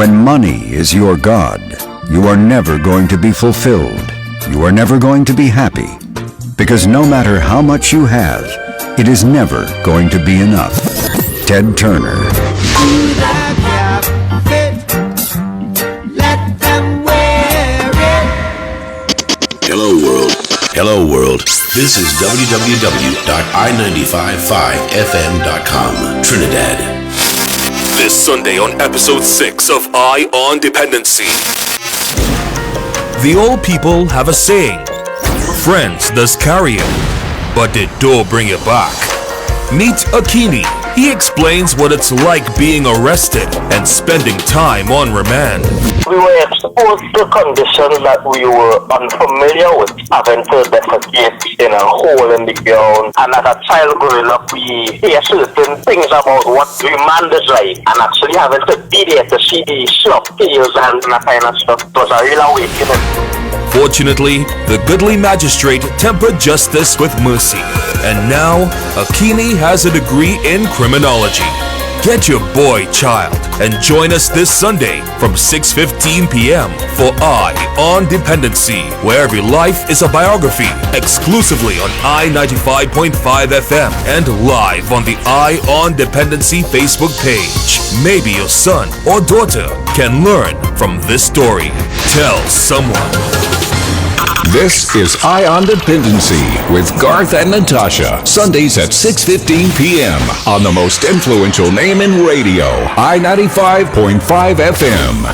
When money is your God, you are never going to be fulfilled. You are never going to be happy. Because no matter how much you have, it is never going to be enough. Ted Turner. Hello world. Hello world. This is www.i955fm.com, Trinidad. This Sunday on episode 6 of Eye on Dependency. The old people have a saying, friends does carry you, but they do bring you back. Meet Akinee. He explains what it's like being arrested and spending time on remand. We were exposed to conditions that we were unfamiliar with, having to defecate in a hole in the ground. And as a child growing up, we hear certain things about what remand is like, and actually having to be there to see the slop tails and that kind of stuff was a real awakening. Fortunately, the goodly magistrate tempered justice with mercy. And now, Akinee has a degree in criminology. Get your boy child and join us this Sunday from 6:15 p.m. for Eye on Dependency, where every life is a biography, exclusively on I95.5 FM and live on the Eye on Dependency Facebook page. Maybe your son or daughter can learn from this story. Tell someone. This is Eye on Dependency with Garth and Natasha, Sundays at 6:15 p.m. on the most influential name in radio, I95.5 FM.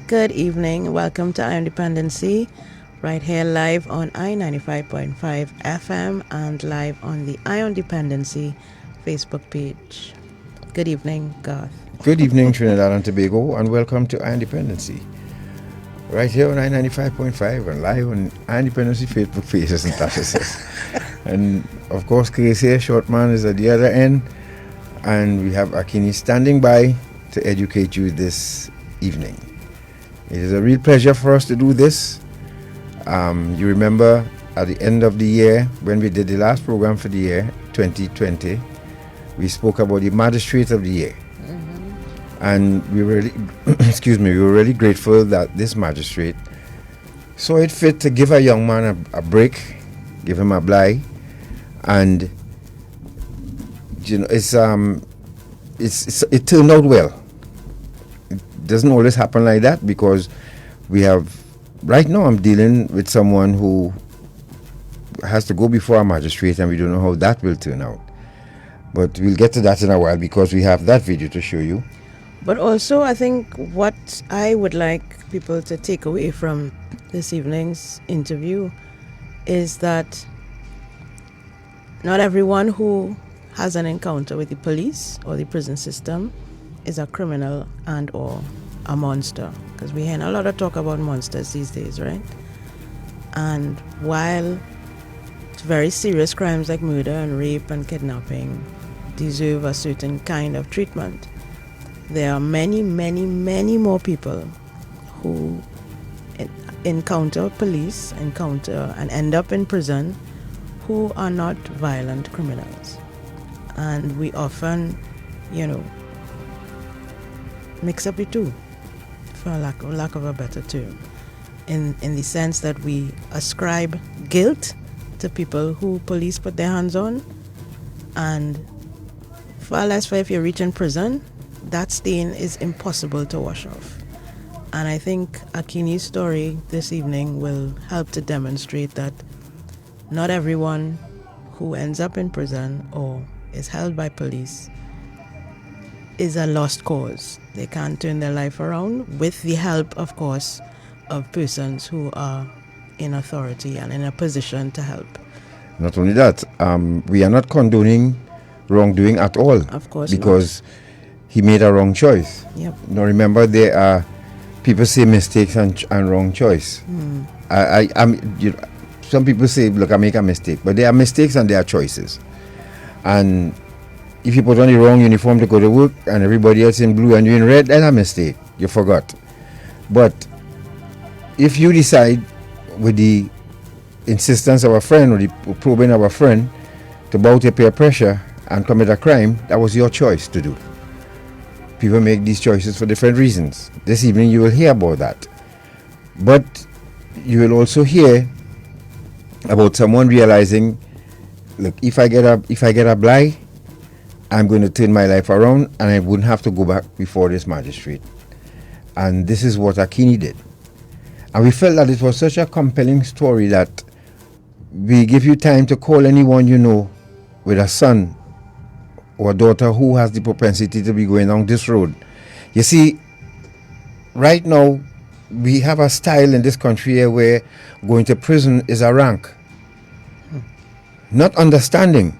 Good evening. Welcome to Eye on Dependency, right here live on I95.5 FM and live on the Eye on Dependency Facebook page. Good evening, Garth. Good evening, Trinidad and Tobago, and welcome to Eye on Dependency, right here on I95.5 and live on Eye on Dependency Facebook page, as Natasha says. And of course, Chris here, Shortman, is at the other end, and we have Akinee standing by to educate you this evening. It is a real pleasure for us to do this. You remember at the end of the year, when we did the last program for the year 2020, we spoke about the magistrate of the year. And we were really we were really grateful that this magistrate saw it fit to give a young man a break, give him a bly, and it turned out well. Doesn't always happen like that, because we have right now I'm dealing with someone who has to go before a magistrate, and we don't know how that will turn out, but we'll get to that in a while because we have that video to show you. But also, I think what I would like people to take away from this evening's interview is that not everyone who has an encounter with the police or the prison system is a criminal and or a monster, because we hear a lot of talk about monsters these days, right? And while very serious crimes like murder and rape and kidnapping deserve a certain kind of treatment, there are many more people who encounter police, and end up in prison, who are not violent criminals. And we often, mix up the two, for lack of a better term, in the sense that we ascribe guilt to people who police put their hands on, and far less for if you reach in prison, that stain is impossible to wash off. And I think Akinee's story this evening will help to demonstrate that not everyone who ends up in prison or is held by police is a lost cause. They can turn their life around with the help, of course, of persons who are in authority and in a position to help. Not only that, we are not condoning wrongdoing at all. Of course because he made a wrong choice. Yep. Now remember, there are people say mistakes and wrong choice. Some people say, look, I make a mistake, but there are mistakes and there are choices. And if you put on the wrong uniform to go to work and everybody else in blue and you in red, that's a mistake. You forgot. But if you decide, with the insistence of a friend or the probing of a friend, to bow to peer pressure and commit a crime, that was your choice to do. People make these choices for different reasons. This evening you will hear about that. But you will also hear about someone realizing, look, if I get a blight, I'm going to turn my life around and I wouldn't have to go back before this magistrate. And this is what Akinee did. And we felt that it was such a compelling story that we give you time to call anyone you know with a son or a daughter who has the propensity to be going down this road. You see, right now, we have a style in this country here where going to prison is a rank. Not understanding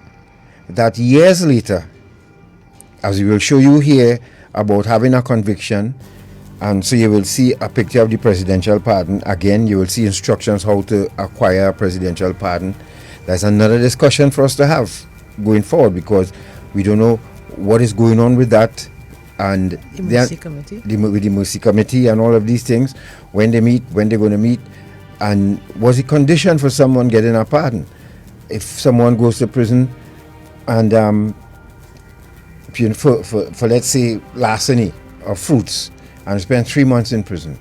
that years later, as we will show you here about having a conviction, and so you will see a picture of the presidential pardon. Again, you will see instructions how to acquire a presidential pardon. That's another discussion for us to have going forward, because we don't know what is going on with that, and the Mercy Committee. With the Mercy Committee and all of these things, when they meet, when they're going to meet, and was it condition for someone getting a pardon? If someone goes to prison and for let's say larceny of fruits and spend 3 months in prison,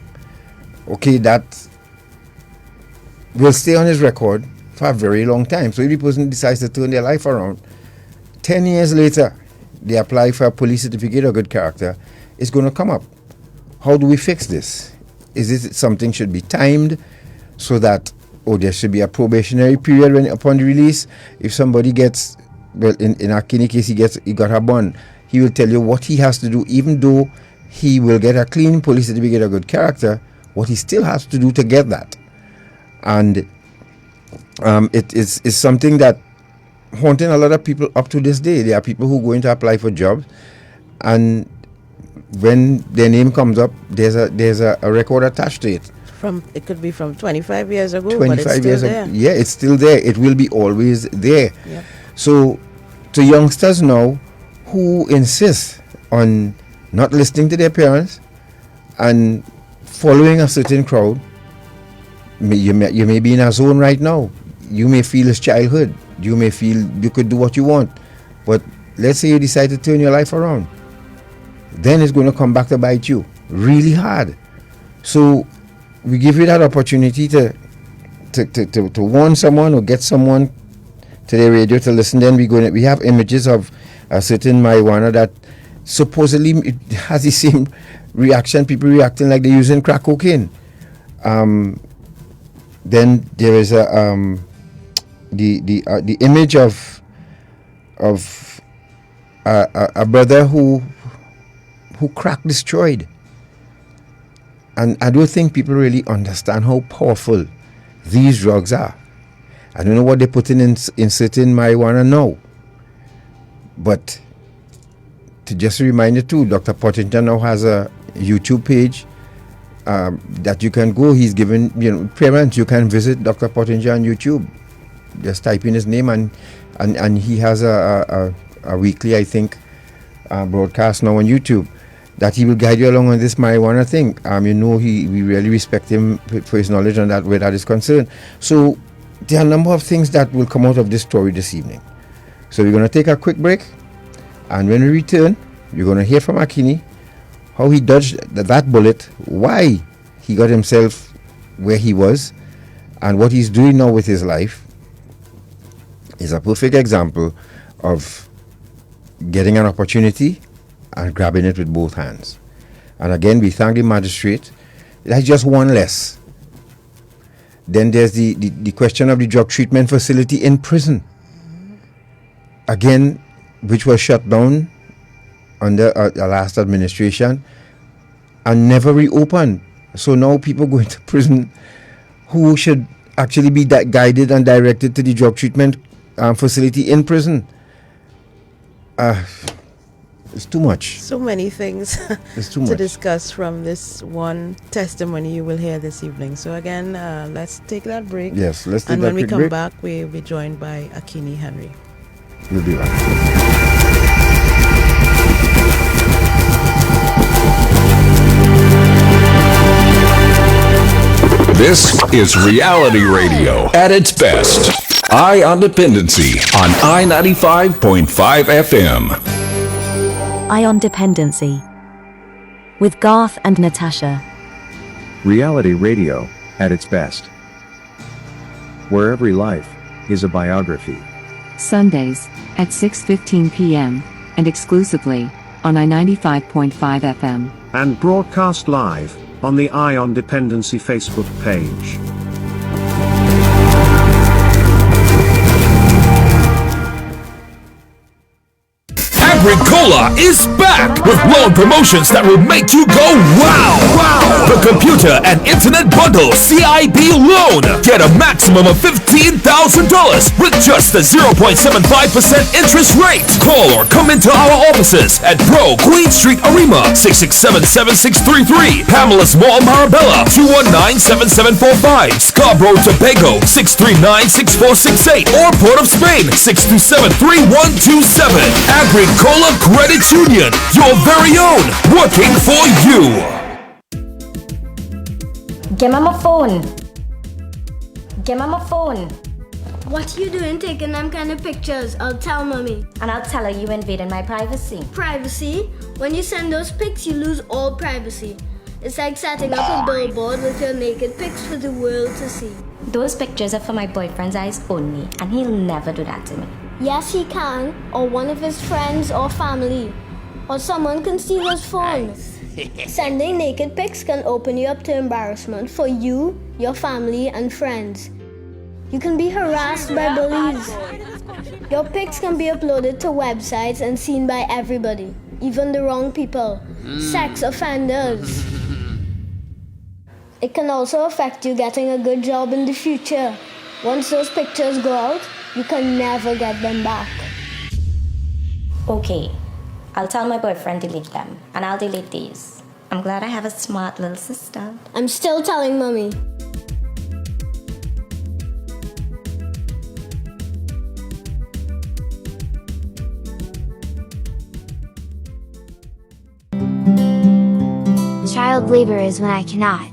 okay, that will stay on his record for a very long time. So if the person decides to turn their life around, 10 years later, they apply for a police certificate of good character, it's going to come up. How do we fix this? Is it something should be timed so that, there should be a probationary period upon the release? If somebody gets, well, in Akinee case, he got a bond, he will tell you what he has to do, even though he will get a clean police certificate of good character, what he still has to do to get that. And it is something that haunting a lot of people up to this day. There are people who are going to apply for jobs, and when their name comes up, there's a record attached to it. It could be from 25 years ago, 25 but it's still years there. Yeah, it's still there. It will be always there. Yep. So, to youngsters now who insist on not listening to their parents and following a certain crowd, you may be in a zone right now. You may feel it's childhood. You may feel you could do what you want. But let's say you decide to turn your life around. Then it's going to come back to bite you really hard. So we give you that opportunity to warn someone or get someone to the radio to listen. Then we have images of a certain marijuana that supposedly it has the same reaction, people reacting like they're using crack cocaine. Then there is the image of a brother who crack destroyed. And I don't think people really understand how powerful these drugs are. I don't know what they're putting in certain marijuana now. But to just remind you too, Dr. Pottinger now has a YouTube page that you can go. He's given, parents, you can visit Dr. Pottinger on YouTube. Just type in his name and he has a weekly, I think, broadcast now on YouTube, that he will guide you along on this marijuana thing. We really respect him for his knowledge on that, where that is concerned. So there are a number of things that will come out of this story this evening. So we're going to take a quick break, and when we return, you're going to hear from Akinee how he dodged that bullet, why he got himself where he was, and what he's doing now with his life is a perfect example of getting an opportunity and grabbing it with both hands. And again, we thank the magistrate. That's just one less. Then there's the question of the drug treatment facility in prison. Again, which was shut down under the last administration and never reopened. So now people going to prison who should actually be guided and directed to the drug treatment facility in prison. It's too much. So many things It's too to much. discuss from this one testimony you will hear this evening. So again, let's take that break. Yes, let's take And that when we quick come break. back, we'll be joined by Akinee Harry. We'll be back. This is reality radio at its best. Eye on Dependency on I-95.5 FM. Eye on Dependency with Garth and Natasha. Reality radio, at its best. Where every life is a biography. Sundays at 6:15 p.m. and exclusively on I-95.5 FM. And broadcast live on the Eye on Dependency Facebook page. Agricola is back with loan promotions that will make you go wow! Wow! The computer and internet bundle CIB loan. Get a maximum of $15,000 with just a 0.75% interest rate. Call or come into our offices at Bro Queen Street Arima 667-7633, Pamela's Mall Marabella 219-7745, Scarborough Tobago 639-6468, or Port of Spain 627-3127. Agricola Credit Union, your very own, working for you. Give me my phone. Give me my phone. What you doing taking them kind of pictures? I'll tell mommy. And I'll tell her you invaded my privacy. Privacy? When you send those pics, you lose all privacy. It's like setting up a billboard with your naked pics for the world to see. Those pictures are for my boyfriend's eyes only, and he'll never do that to me. Yes, he can, or one of his friends or family, or someone can steal his phone. Sending naked pics can open you up to embarrassment for you, your family, and friends. You can be harassed by bullies. Your pics can be uploaded to websites and seen by everybody, even the wrong people, sex offenders. It can also affect you getting a good job in the future. Once those pictures go out, you can never get them back. Okay, I'll tell my boyfriend delete them, and I'll delete these. I'm glad I have a smart little sister. I'm still telling mommy. Child labor is when I cannot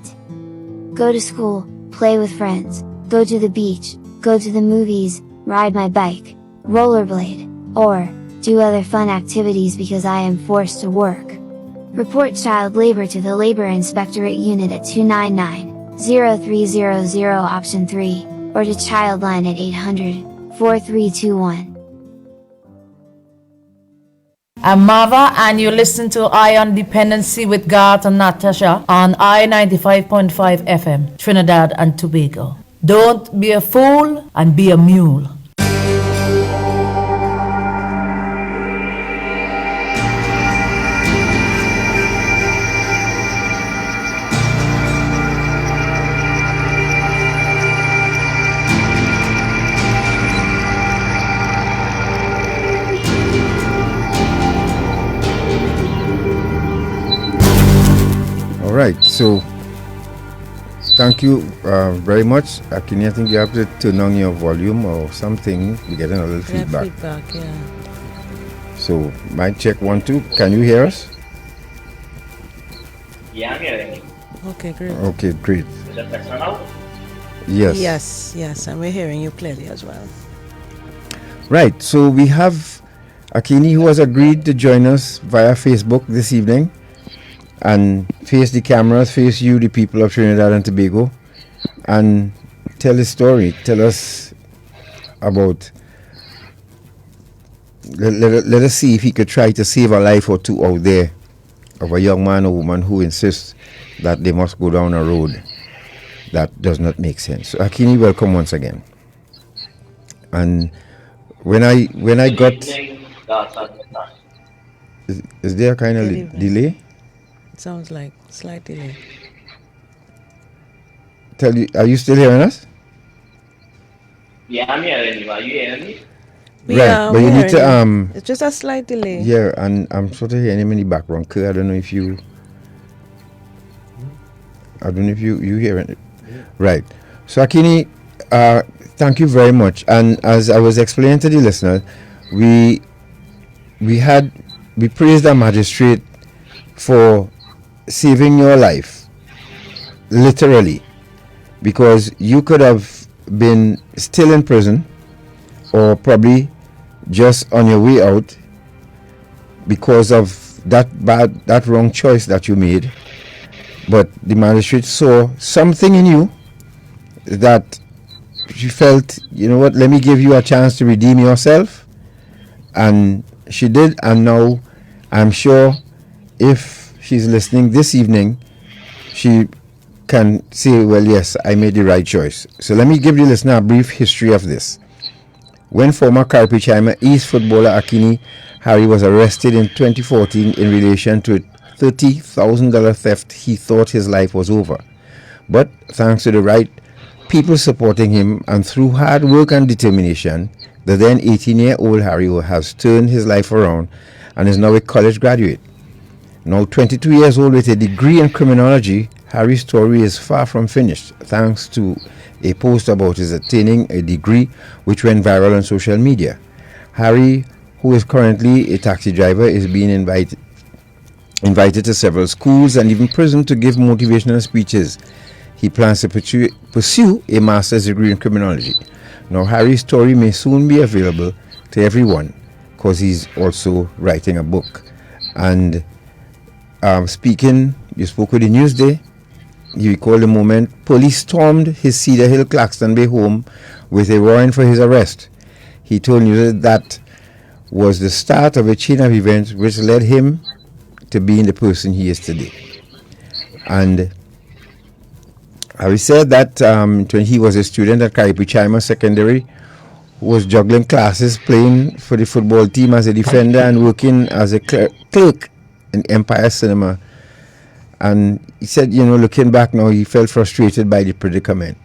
go to school, play with friends, go to the beach, go to the movies, ride my bike, rollerblade, or do other fun activities because I am forced to work. Report child labor to the Labor Inspectorate Unit at 299-0300 option 3, or to Childline at 800-4321. I'm Mava, and you listen to Eye on Dependency with Garth and Natasha on I-95.5 FM, Trinidad and Tobago. Don't be a fool and be a mule. Right, so thank you very much. Akinee, I think you have to turn on your volume or something. We're getting a little feedback. Yeah. So, mic check 1, 2. Can you hear us? Yeah, I'm hearing you. Okay, great. Okay, great. Is that better now? Yes. Yes, and we're hearing you clearly as well. Right, so we have Akinee, who has agreed to join us via Facebook this evening and face the cameras, face you, the people of Trinidad and Tobago, and tell his story. Tell us about, let us see if he could try to save a life or two out there of a young man or woman who insists that they must go down a road that does not make sense. So Akinee, welcome once again. And when I got, is there a kind of delay? It sounds like slight delay. Are you still hearing us? Yeah, I'm hearing you. Are you hearing me? Right, but you need to it's just a slight delay. Yeah, and I'm sort of hearing him in the background. I don't know if you hear it. Right. So Akinee, thank you very much. And as I was explaining to the listener, we praised the magistrate for saving your life, literally, because you could have been still in prison or probably just on your way out because of that wrong choice that you made. But the magistrate saw something in you that she felt, you know what, let me give you a chance to redeem yourself. And she did, and now I'm sure if she's listening this evening, she can say, well, yes, I made the right choice. So let me give the listener a brief history of this. When former Carpi Chima East footballer Akinee Harry was arrested in 2014 in relation to a $30,000 theft, he thought his life was over. But thanks to the right people supporting him and through hard work and determination, the then 18-year-old Harry has turned his life around and is now a college graduate. Now 22 years old with a degree in criminology, Harry's story is far from finished thanks to a post about his attaining a degree which went viral on social media. Harry, who is currently a taxi driver, is being invited to several schools and even prison to give motivational speeches. He plans to pursue a master's degree in criminology. Now Harry's story may soon be available to everyone because he's also writing a book. And you spoke with the Newsday. You recall the moment police stormed his Cedar Hill Claxton Bay home with a warrant for his arrest. He told you that was the start of a chain of events which led him to being the person he is today. And Harry said that when he was a student at Carpi Chima Secondary, was juggling classes, playing for the football team as a defender and working as a clerk in Empire Cinema. And he said, looking back now, he felt frustrated by the predicament.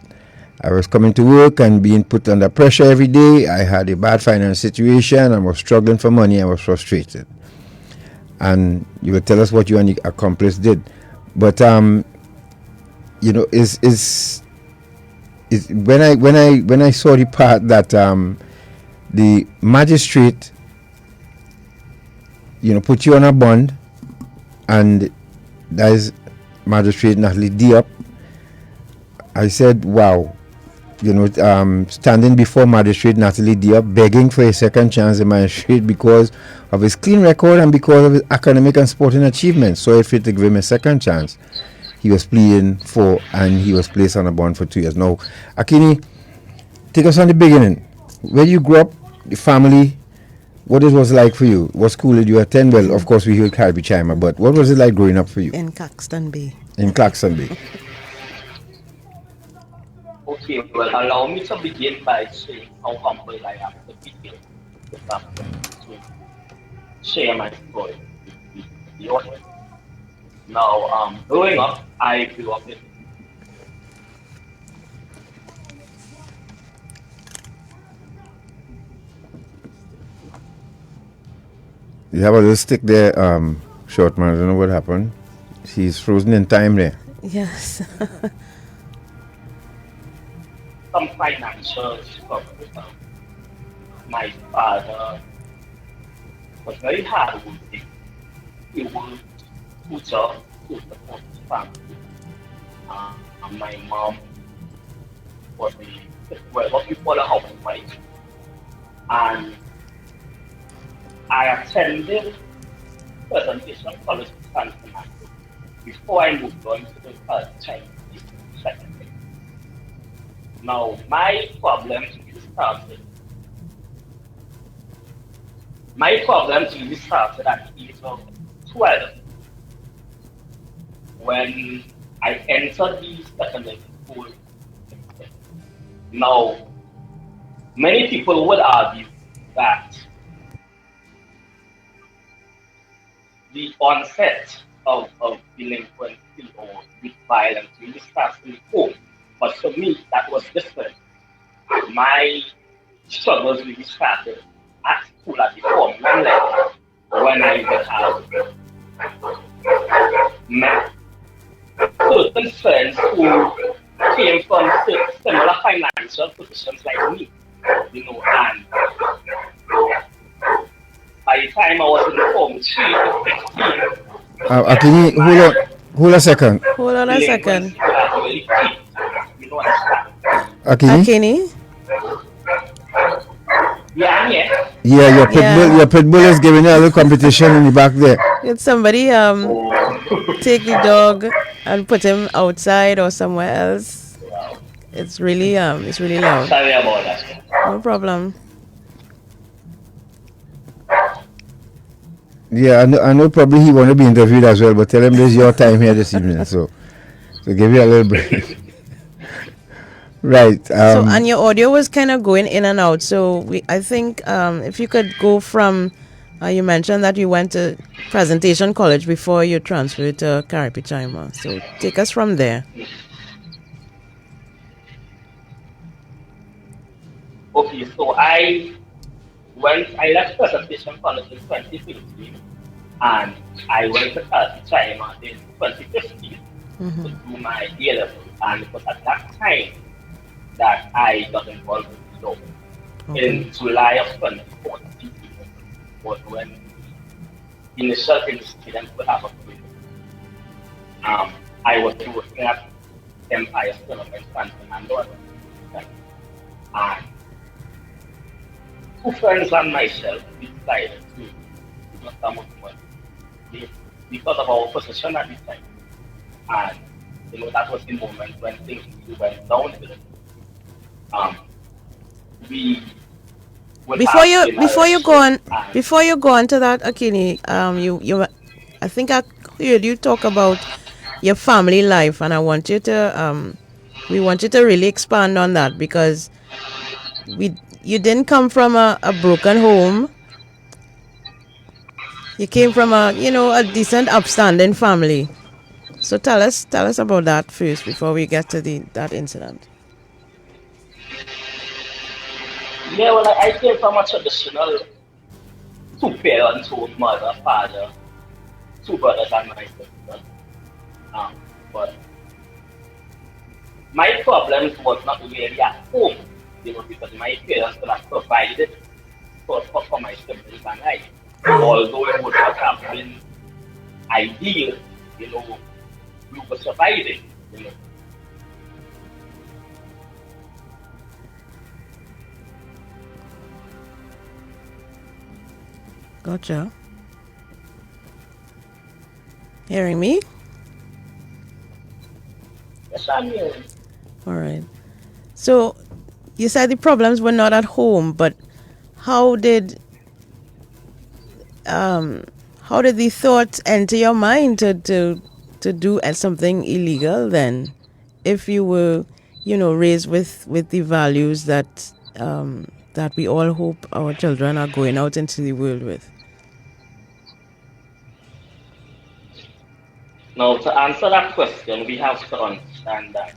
I was coming to work and being put under pressure every day. I had a bad financial situation. I was struggling for money. I was frustrated. And you will tell us what you and the accomplice did. But, when I saw the part that the magistrate, put you on a bond, and that is Magistrate Natalie Diop, I said, wow, standing before Magistrate Natalie Diop, begging for a second chance, the magistrate, because of his clean record and because of his academic and sporting achievements, so if it to give him a second chance, he was pleading for, and he was placed on a bond for 2 years. Now, Akinee, take us on the beginning. Where you grew up, the family, what it was like for you? What school did you attend? Well, of course, we heard Carpi Chima, but what was it like growing up for you? In Claxton Bay. In Claxton Bay. Okay, well, allow me to begin by saying how humble I am to begin with that to share my story with the audience. Now, growing up, I grew up in You have a little stick there, short man. I don't know what happened. He's frozen in time there. Yes. some financial struggle. My father was very hardworking. He worked 2 jobs to support his family. And my mom was what we call a housewife. And I attended presentation college in San Fernando before I moved on to the Chinese secondary. Now, my problems really started at the age of 12 when I entered the secondary school. Now, many people would argue that the onset of delinquency or youth violence really starts in home. But for me, that was different. My struggles really started at school at the formula level when I would have met certain friends who came from similar financial positions like me, and by the time I was in Form 3 to 15, Akinee, hold a second. Hold on a second. Akinee? Yeah, I'm here. Yeah, your pit bull is giving you a little competition in the back there. Did somebody take the dog and put him outside or somewhere else? It's really loud. Sorry about that. No problem. Yeah, I know probably he want to be interviewed as well, but tell him this is your time here this evening, so give you a little break. Right. So, and your audio was kind of going in and out. So I think if you could go from, you mentioned that you went to Presentation College before you transferred to Caripichaima. So take us from there. Okay, so I left Presentation College in 2015 and I went to Caripichaima in 2015 to do my A-level, and it was at that time that I got involved with the law. In July of 2014 was when the initial incident would have occurred. I was working at Empire Cinema in San Fernando at the time. And two friends and myself decided to not come up with because of our position at the time. And that was the moment when things really went downhill. Before you go on to that, Akinee, you I think I heard you talk about your family life, and I want you to we want you to really expand on that, because you didn't come from a broken home. You came from a decent, upstanding family. So tell us about that first before we get to that incident. Yeah, well, I came from a traditional two-parent home, mother, father, two brothers and my sister. But my problems was not really at home, because my parents could have provided for my siblings and I. Although it would not have been ideal, we were surviving, Gotcha. Hearing me? Yes, I'm hearing. All right. So you said the problems were not at home, but how did the thoughts enter your mind to do something illegal then, if you were raised with the values that we all hope our children are going out into the world with? Now, to answer that question, we have to understand that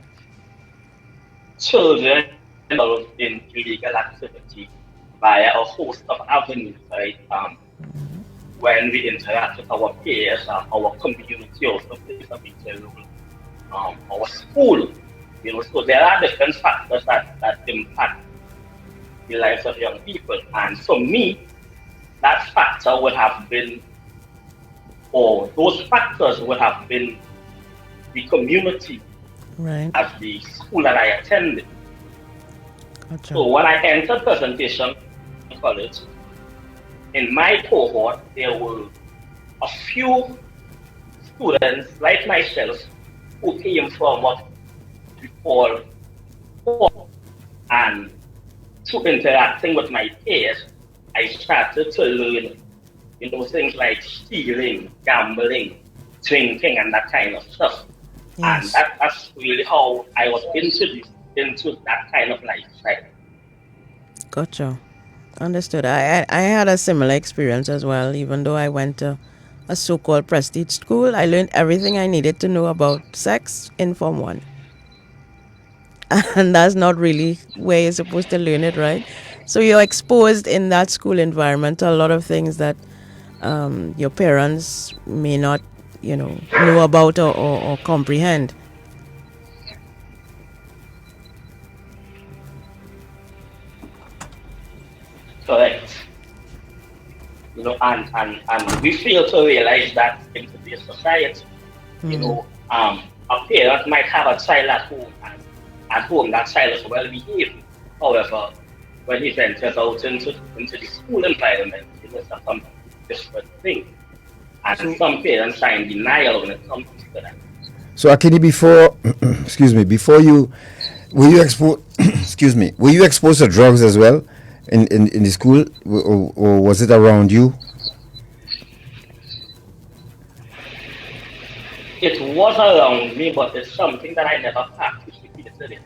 children involved in illegal activity via a host of avenues, right? When we interact with our peers, our community also plays a big role. Our school, so there are different factors that impact the lives of young people. And for me, that factor would have been, or those factors would have been the community right, at the school that I attended. Gotcha. So when I entered presentation college, in my cohort, there were a few students like myself who came from what we call poor. And through interacting with my peers, I started to learn, things like stealing, gambling, drinking, and that kind of stuff. Yes. And that's really how I was introduced into that kind of lifestyle. Gotcha. Understood. I had a similar experience as well. Even though I went to a so-called prestige school, I learned everything I needed to know about sex in Form 1. And that's not really where you're supposed to learn it, right? So you're exposed in that school environment to a lot of things that your parents may not, know about or comprehend. Correct. And we fail to realize that in today's society, a parent might have a child at home that child is well behaved. However, when he ventures out into the school environment, it's a completely different thing. And some parents are in denial when it comes to that. So Akinee, before you were you exposed were you exposed to drugs as well in the school, or was it around you? It was around me, but it's something that I never participated in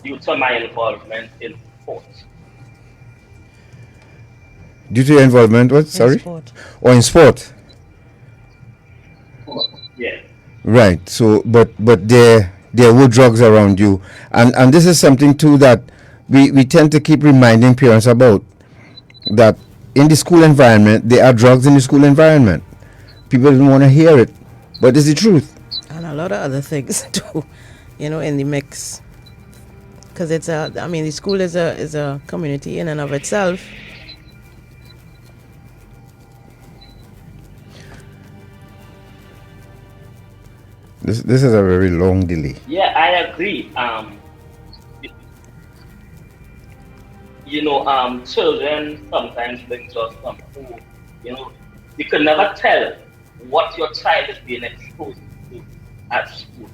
due to my involvement in sports. Due to your involvement, what? Sorry? Sport. Or in sport? Yeah. Right. So, but there were drugs around you, and this is something too that we tend to keep reminding parents about, that in the school environment there are drugs in the school environment. People don't want to hear it, but it's the truth. And a lot of other things too, in the mix. Because the school is a community in and of itself. This is a very long delay. Yeah, I agree. Children sometimes bring us some food. You can never tell what your child is being exposed to at school.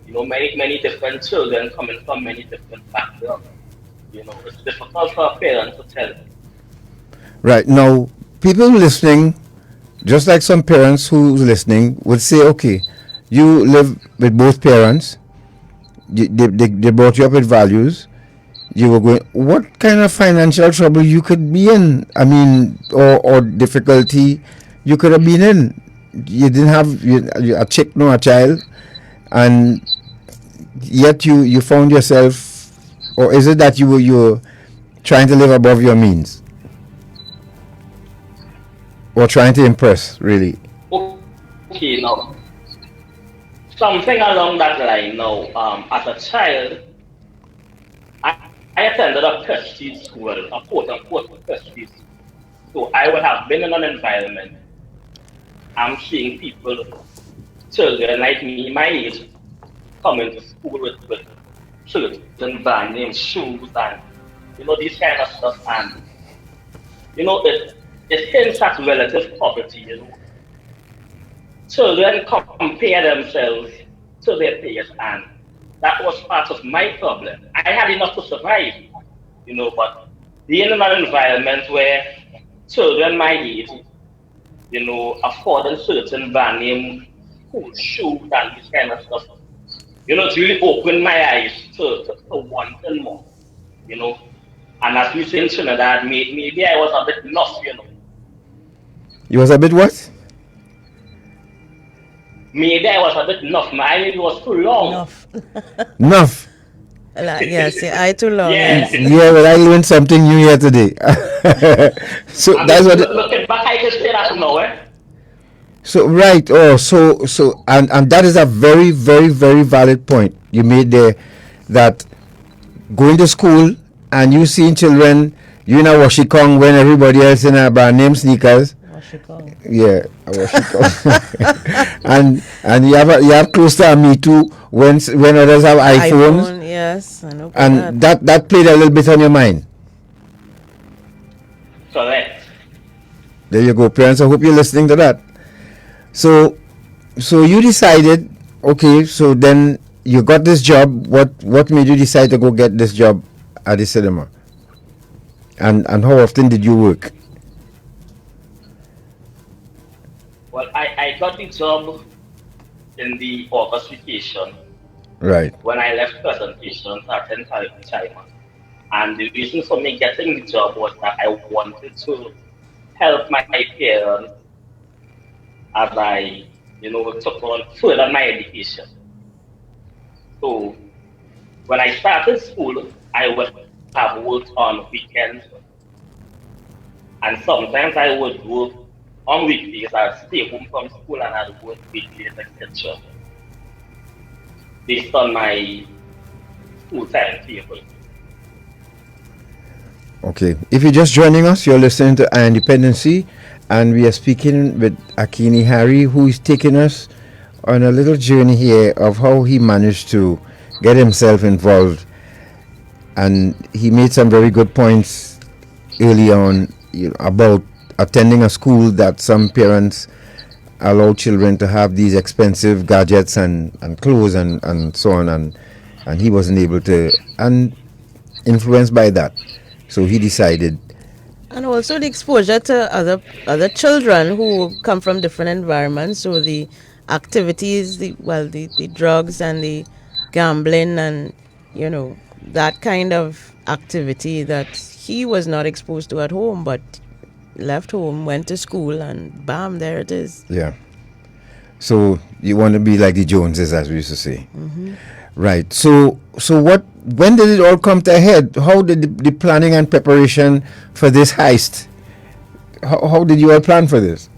Many different children coming from many different backgrounds. It's difficult for a parent to tell. Right. Now, people listening, just like some parents who's listening, would say, okay, you live with both parents, they brought you up with values, you were going, what kind of financial trouble you could be in? Or difficulty you could have been in. You didn't have a chick nor a child, and yet you found yourself, or is it that you were trying to live above your means? Or trying to impress, really? Okay, now, something along that line now, as a child, I attended a prestige school, a quote-unquote prestige school. So I would have been in an environment, I'm seeing people, children like me, my age, coming to school with shirts and brand name shoes and, these kind of stuff. And, it hints at relative poverty, Children compare themselves to their peers, and that was part of my problem. I had enough to survive, but being in an environment where children my age, affording certain brand name cool shoes and this kind of stuff, it really opened my eyes to wanting more, And as we say in Trinidad, maybe I was a bit lost, You was a bit what? Maybe I was a bit enough. My maybe was too long. Enough. Yes, I too long. Yes. Yeah, but I learned something new here today. So that's what. Looking back, I can say that now, So right. Oh, so and that is a very, very, very valid point you made there. That going to school and you seeing children, you in a washikong when everybody else in a brand name sneakers. Yeah, and you have close to a Me Too when others have iPhones. iPhone, yes, I know. And that played a little bit on your mind. Correct. There you go, parents. I hope you're listening to that. So you decided, okay, so then you got this job. What made you decide to go get this job at the cinema? And how often did you work? Well, I got the job in the August vacation. Right. When I left presentations at China. And the reason for me getting the job was that I wanted to help my parents as I, took on further my education. So when I started school, I would have worked on weekends. And sometimes I would work on weekdays. I would stay home from school and I'd work weekdays, etc. Based on my school timetable. Okay. If you're just joining us, you're listening to Dependency, and we are speaking with Akinee Harry, who is taking us on a little journey here of how he managed to get himself involved. And he made some very good points early on about attending a school that some parents allow children to have these expensive gadgets and clothes and so on, and he wasn't able to, and influenced by that. So he decided. And also the exposure to other children who come from different environments. So the activities, the drugs and the gambling and, that kind of activity that he was not exposed to at home, but left home, went to school, and bam, there it is. Yeah. So you want to be like the Joneses, as we used to say. Mm-hmm. Right. So when did it all come to a head? How did the planning and preparation for this heist? How did you all plan for this?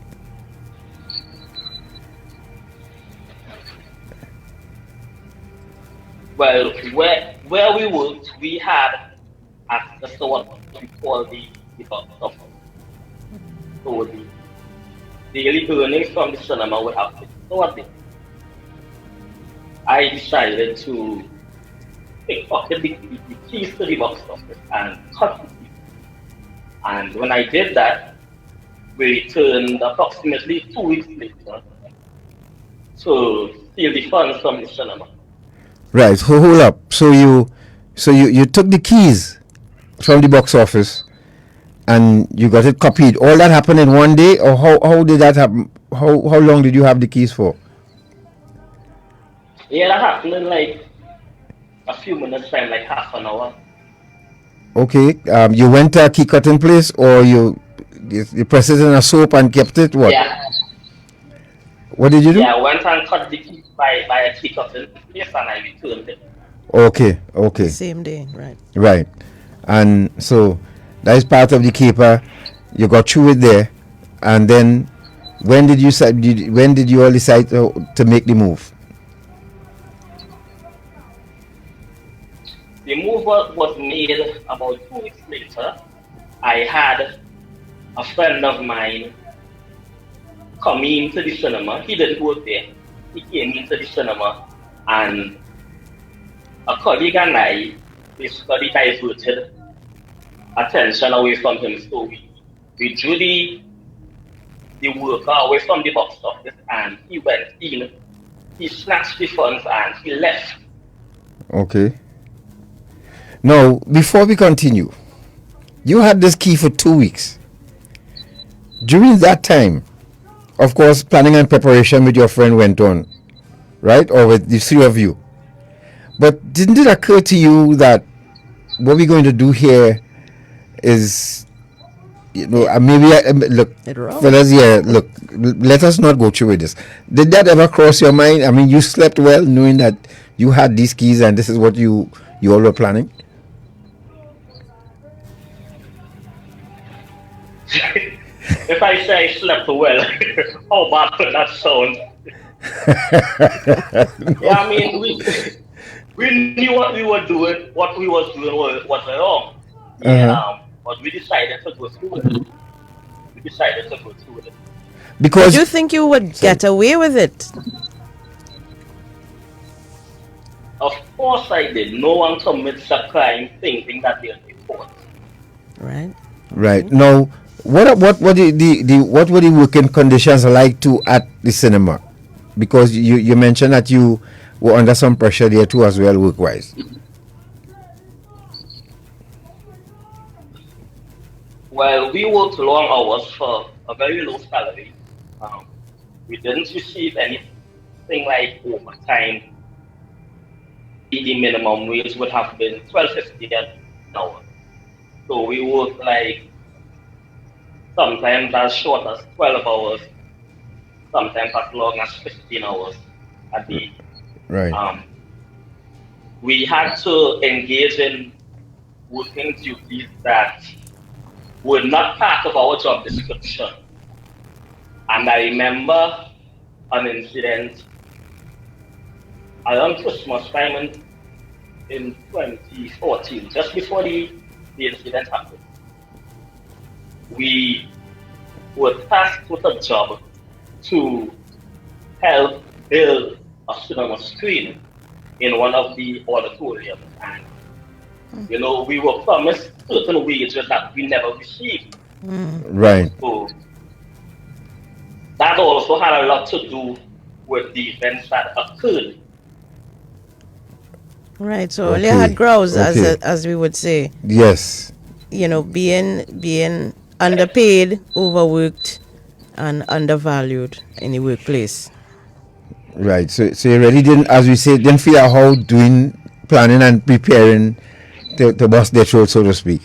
Well, where we worked, we had access to what we call the box office. So the daily earnings from the cinema would have to store them. I decided to pickpocket the keys to the box office and cut the keys. And when I did that, we returned approximately 2 weeks later to steal the funds from the cinema. Right. Hold up. So you took the keys from the box office and you got it copied. All that happened in one day, or how did that happen? How long did you have the keys for? Yeah, that happened in like a few minutes time, like half an hour. Okay. You went to a key cutting place, or you pressed it in a soap and kept it? What? Yeah. What did you do? Yeah, I went and cut the keys by a key cutting place and I returned it. Okay. Same day, right. Right. And so that is part of the caper. You got through it there, and then when did you all decide to make the move? The move was made about 2 weeks later. I had a friend of mine come into the cinema. He didn't work there. He came into the cinema, and a colleague and I basically diverted attention away from him. So we drew the worker away from the box office, and he went in. He snatched the funds and he left. Okay. Now, before we continue, you had this key for 2 weeks. During that time, of course, planning and preparation with your friend went on, right? Or with the three of you. But didn't it occur to you that what we're going to do here is, look, fellas, look, let us not go through with this. Did that ever cross your mind? I mean, you slept well knowing that you had these keys and this is what you all were planning? If I say I slept well, how bad could that sound? Yeah, I mean, we knew what we were doing. What we was doing was wrong. Yeah, but we decided to go through with it. Because do you think you would get away with it? course I did. No one commits a crime thinking that they'll be caught. Right. Right. Now, what were the working conditions like too at the cinema? Because you mentioned that you were under some pressure there too as well, work-wise. Well, we worked long hours for a very low salary. We didn't receive anything like overtime. The minimum wage would have been $12.50 an hour. So we worked like sometimes as short as 12 hours, sometimes as long as 15 hours a day. Right. We had to engage in working duties that were not part of our job description. And I remember an incident around Christmas time in 2014, just before the incident happened. We were tasked with a job to help build a cinema screen in one of the auditoriums. And, we were promised certain wages that we never received. Right. So that also had a lot to do with the events that occurred. Right. So only had grouse, Okay. as we would say. Yes. Being underpaid, overworked, and undervalued in the workplace. Right. So you really didn't, as we say, didn't figure out how planning and preparing to bust their throat, so to speak.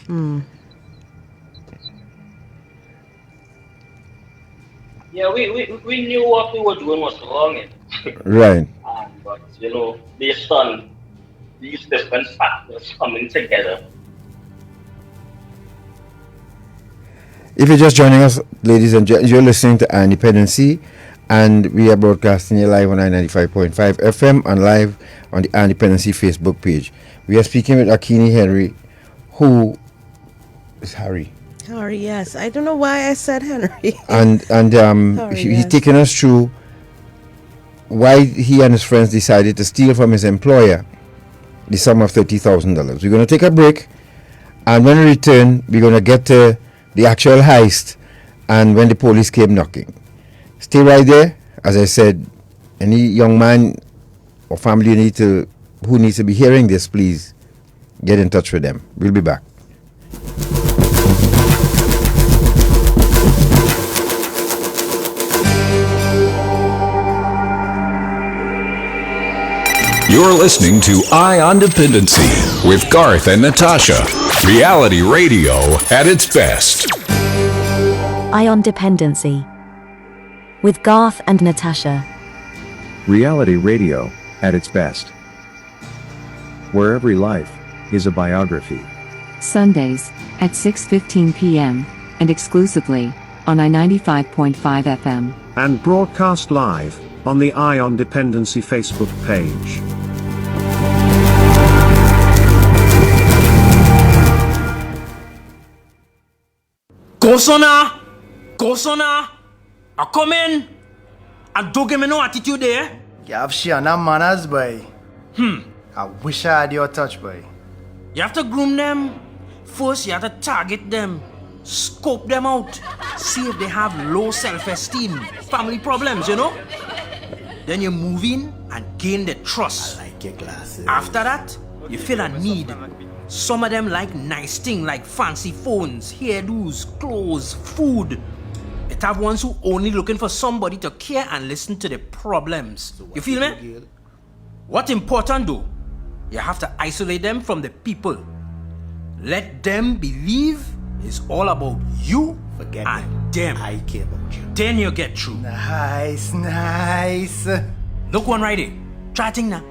Yeah, we knew what we were doing was wrong. Right. But, based on these different factors coming together. If you're just joining us, ladies and gentlemen, you're listening to Dependency, and we are broadcasting here live on 95.5 FM and live on the Dependency Facebook page. We are speaking with Akinee Harry, who is Harry. Harry, yes. I don't know why I said Henry. And Harry, he's taking us through why he and his friends decided to steal from his employer the sum of $30,000. We're going to take a break, and when we return, we're going to get to the actual heist and when the police came knocking. Stay right there. As I said, any young man or family who needs to be hearing this, please get in touch with them. We'll be back. You're listening to Eye on Dependency with Garth and Natasha. Reality radio at its best. Eye on Dependency with Garth and Natasha. Reality radio at its best. Where every life is a biography. Sundays at 6:15 p.m. and exclusively on I-95.5 FM. And broadcast live on the Eye on Dependency Facebook page. Go sona! I come in and don't give me no attitude there. You have Shiana manners, boy. I wish I had your touch, boy. You have to groom them. First, you have to target them. Scope them out. See if they have low self-esteem, family problems, Then you move in and gain the trust. I like your glasses. After that, you feel a need. Some of them like nice things like fancy phones, hairdos, clothes, food. It have ones who only looking for somebody to care and listen to their problems. You feel me? What's important though, you have to isolate them from the people. Let them believe it's all about you and them. I care about you. Then you get through. Nice. Look one right here. Try thing now.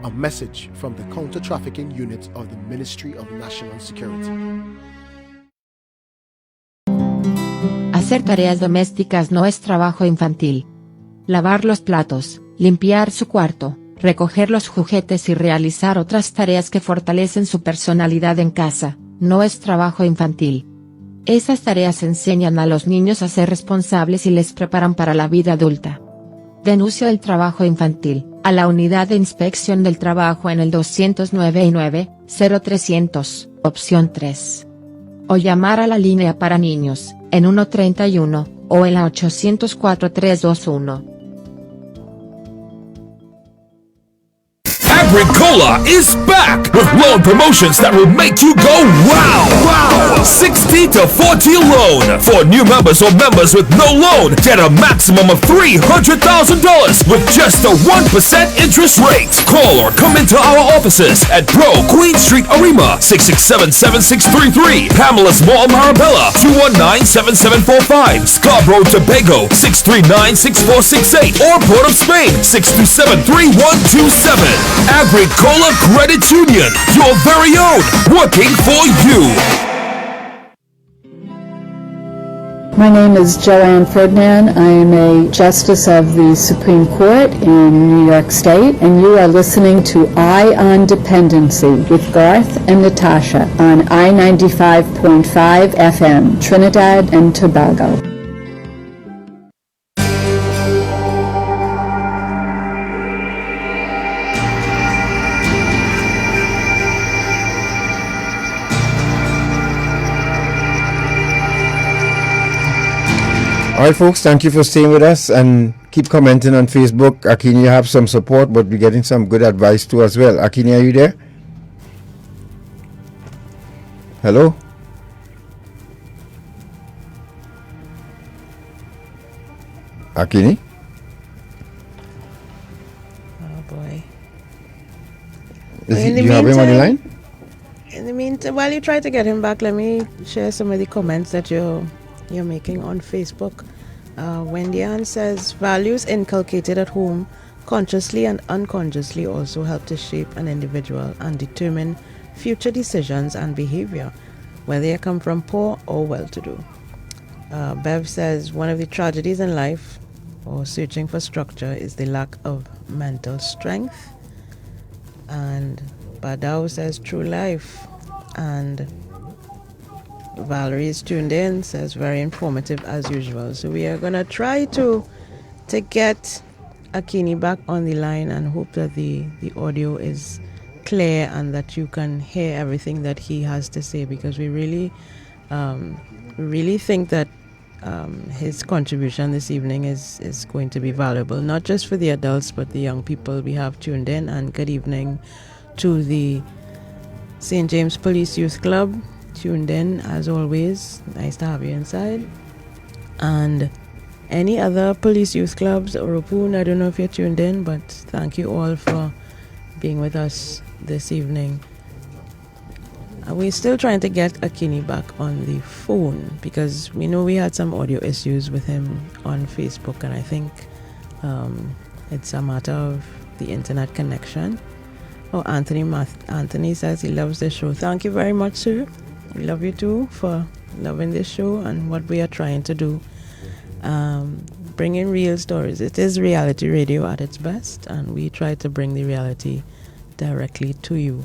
A message from the counter-trafficking unit of the Ministry of National Security. Hacer tareas domésticas no es trabajo infantil. Lavar los platos, limpiar su cuarto, recoger los juguetes y realizar otras tareas que fortalecen su personalidad en casa, no es trabajo infantil. Esas tareas enseñan a los niños a ser responsables y les preparan para la vida adulta. Denuncio el trabajo infantil a la Unidad de Inspección del Trabajo en el 209-0300, opción 3. O llamar a la línea para niños, en 131, o en la 804-321. Agricola is back with loan promotions that will make you go wow! Wow! 60 to 40 loan for new members or members with no loan. Get a maximum of $300,000 with just a 1% interest rate. Call or come into our offices at Pro Queen Street, Arima, 667-7633, Pamela's Mall, Marabella, 219-7745, Scarborough, Tobago, 639-6468, or Port of Spain, 627-3127. Agricola Credit Union, your very own, working for you. My name is Joanne Ferdinand. I am a Justice of the Supreme Court in New York State, and you are listening to Eye on Dependency with Garth and Natasha on I-95.5 FM, Trinidad and Tobago. Alright folks, thank you for staying with us and keep commenting on Facebook. Akinee, you have some support, but we're getting some good advice too as well. Akinee, are you there? Hello? Akinee? Oh boy. Do you have him on the line? In the meantime, while you try to get him back, let me share some of the comments that you're making on Facebook. Wendy Ann says, values inculcated at home consciously and unconsciously also help to shape an individual and determine future decisions and behavior, whether they come from poor or well-to-do. Bev says, one of the tragedies in life or searching for structure is the lack of mental strength. And Badao says, true life. And Valerie is tuned in, says very informative as usual. So we are going to try to get Akinee back on the line and hope that the audio is clear and that you can hear everything that he has to say, because we really think that his contribution this evening is going to be valuable, not just for the adults but the young people we have tuned in. And good evening to the St. James Police Youth Club, tuned in as always. Nice to have you inside. And any other police youth clubs or Opun, I don't know if you're tuned in, but thank you all for being with us this evening. We're still trying to get Akinee back on the phone because we know we had some audio issues with him on Facebook, and I think it's a matter of the internet connection. Oh, Anthony says he loves this show. Thank you very much, sir. We love you too for loving this show and what we are trying to do. Bringing real stories. It is reality radio at its best, and we try to bring the reality directly to you.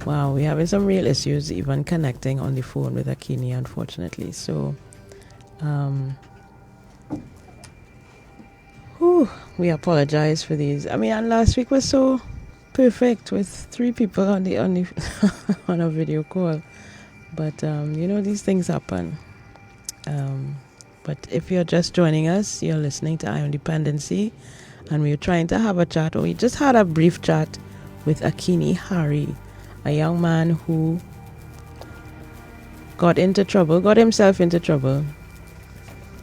Wow, we're having some real issues even connecting on the phone with Akinee, unfortunately. So, we apologize for these. I mean, and last week was so perfect with 3 people on the on a video call, but these things happen. But if you're just joining us, you're listening to Eye on Dependency, and we're trying to have a chat, or we just had a brief chat with Akinee Harry, a young man who got himself into trouble,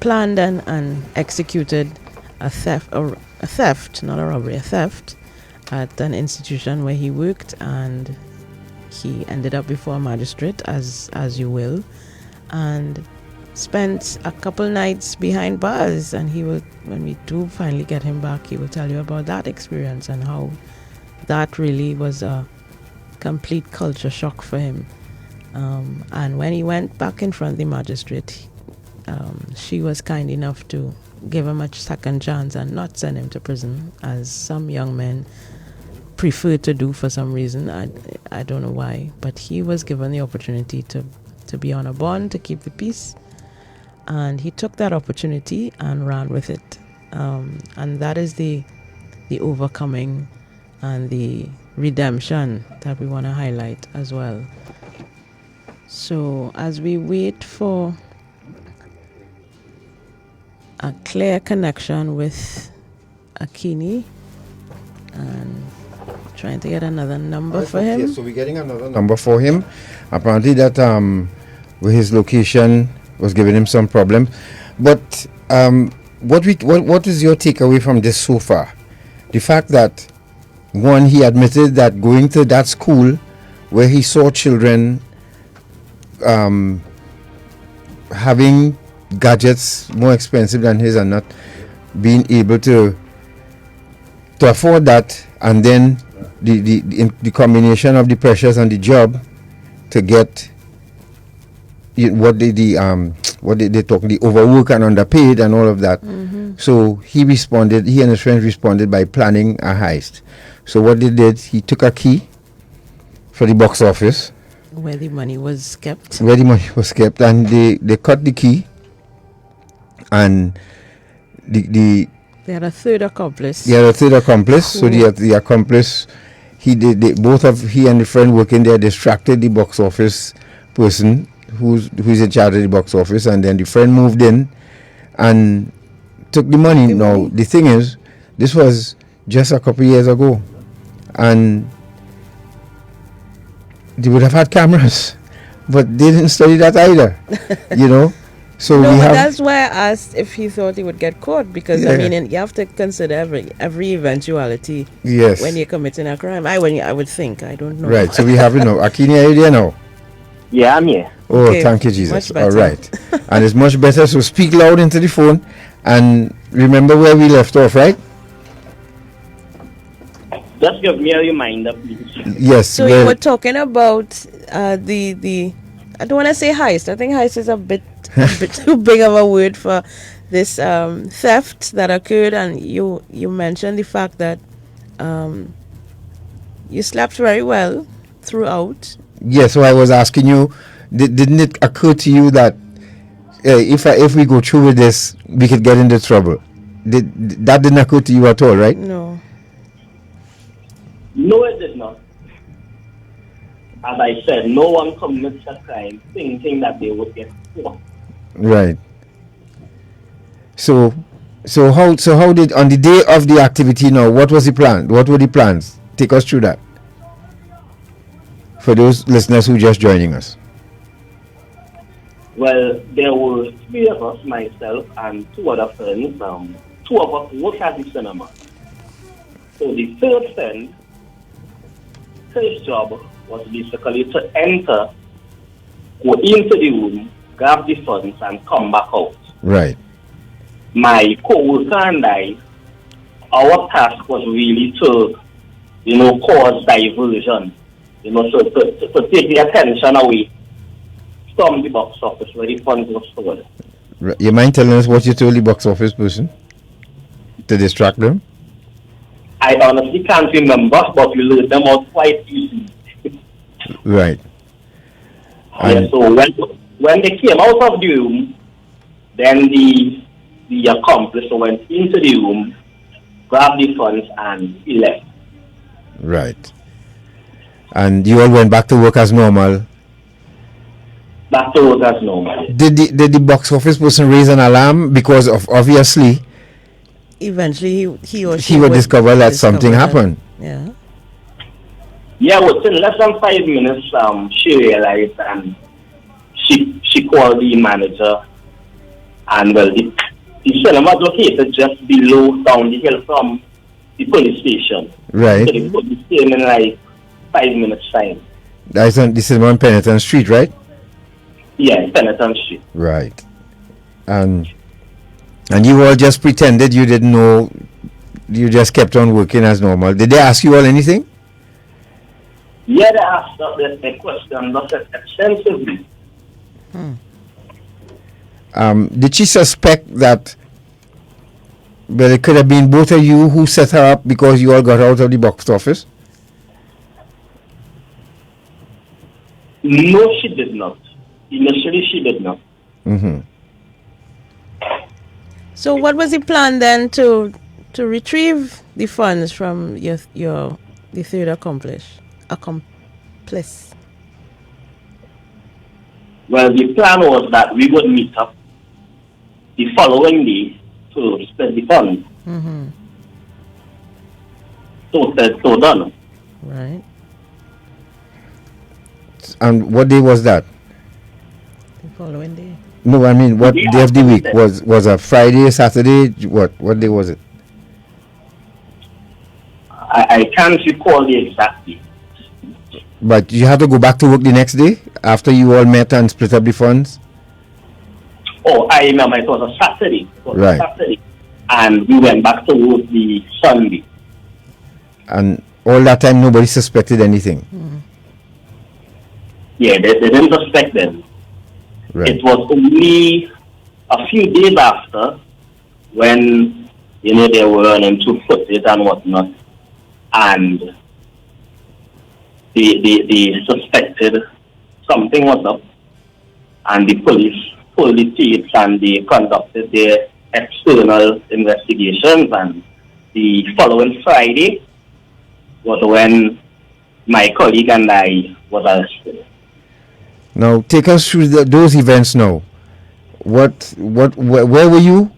planned and executed a theft, not a robbery, a theft at an institution where he worked, and he ended up before a magistrate, as you will, and spent a couple nights behind bars. And when we do finally get him back, he will tell you about that experience and how that really was a complete culture shock for him. And when he went back in front of the magistrate, she was kind enough to give him a second chance and not send him to prison, as some young men prefer to do for some reason. I don't know why, but he was given the opportunity to to be on a bond to keep the peace. And he took that opportunity and ran with it. And that is the overcoming and the redemption that we want to highlight as well. So as we wait for a clear connection with Akinee and trying to get another number for him. Yes, so we're getting another number for him. Apparently that with his location was giving him some problem. But what is your takeaway from this so far? The fact that one, he admitted that going to that school where he saw children having gadgets more expensive than his and not being able to afford that, and then the combination of the pressures on the job to get what they talk, the overwork and underpaid and all of that. So he and his friends responded by planning a heist. So what they did, he took a key for the box office where the money was kept, and they cut the key, and they had a third accomplice. So the accomplice, he and the friend working there distracted the box office person who's in charge of the box office, and then the friend moved in and took the money. Now the thing is, this was just a couple years ago, and they would have had cameras, but they didn't study that either. So that's why I asked if he thought he would get caught, because I mean, you have to consider every eventuality. Yes. When you're committing a crime, I would think. I don't know. Right. So we have Akinee, are you there now? Yeah, I'm here. Oh, Okay, thank you, Jesus. much better. All right. And it's much better. So speak loud into the phone, and remember where we left off, right? Just give me a reminder, please. Yes. So you were talking about the I don't want to say heist. I think heist is a bit too big of a word for this theft that occurred, and you mentioned the fact that you slept very well throughout. Yes. So I was asking you, didn't it occur to you that if we go through with this, we could get into trouble? That didn't occur to you at all, right? No. No, it did not. As I said, no one commits a crime thinking that they would get caught. Right. So how did, on the day of the activity now, what was the plan? What were the plans? Take us through that, for those listeners who just joining us. Well, there were three of us, myself and two other friends. Two of us work at the cinema. So the third friend, his job was basically to enter, go into the room, grab the funds, and come back out. Right. My co-worker and I, our task was really to, cause diversion, so to take the attention away from the box office where the funds were stored. Right. You mind telling us what you told the box office person to distract them? I honestly can't remember, but we learned them out quite easily. Right. Yeah, so when they came out of the room, then the accomplice went into the room, grabbed the funds, and he left. Right. And you all went back to work as normal? Back to work as normal. Did the box office person raise an alarm? Because of, obviously, eventually he or she would discover that something happened. Yeah. Yeah, within less than 5 minutes, she realized, and she called the manager, and well, the cinema was located just below, down the hill from the police station. Right. So the police came in like 5 minutes time. That's on the cinema on Peniton Street, right? Yeah, Peniton Street. Right. And you all just pretended you didn't know, you just kept on working as normal. Did they ask you all anything? Yeah, they asked the question extensively. Did she suspect that, well, it could have been both of you who set her up because you all got out of the box office? No, she did not. initially she did not. Mm-hmm. So what was the plan then to retrieve the funds from the third accomplice? Well, the plan was that we would meet up the following day to split the funds. Mm-hmm. So said, so done. Right. And what day was that? The following day. No, I mean, what day of the week? Was a Friday, Saturday? What day was it? I can't recall the exact date. But you had to go back to work the next day after you all met and split up the funds? Oh, I remember it was a Saturday. Right. Saturday. And we went back to work the Sunday. And all that time nobody suspected anything? Yeah, they didn't suspect them. Right. It was only a few days after when, they were running through footage and whatnot. And they suspected something was up. And the police pulled the tapes and they conducted their external investigations. And the following Friday was when my colleague and I was arrested. Now, take us through those events now. Where were you?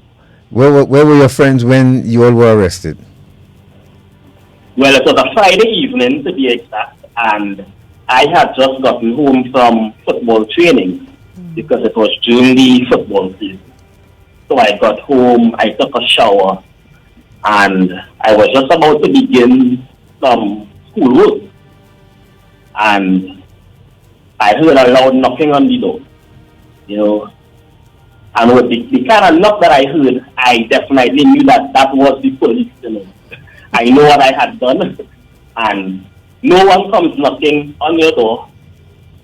Where were your friends when you all were arrested? Well, it was a Friday evening to be exact, and I had just gotten home from football training because it was during the football season. So I got home, I took a shower, and I was just about to begin some schoolwork. And I heard a loud knocking on the door, And with the kind of knock that I heard, I definitely knew that was the police, I know what I had done, and no one comes knocking on your door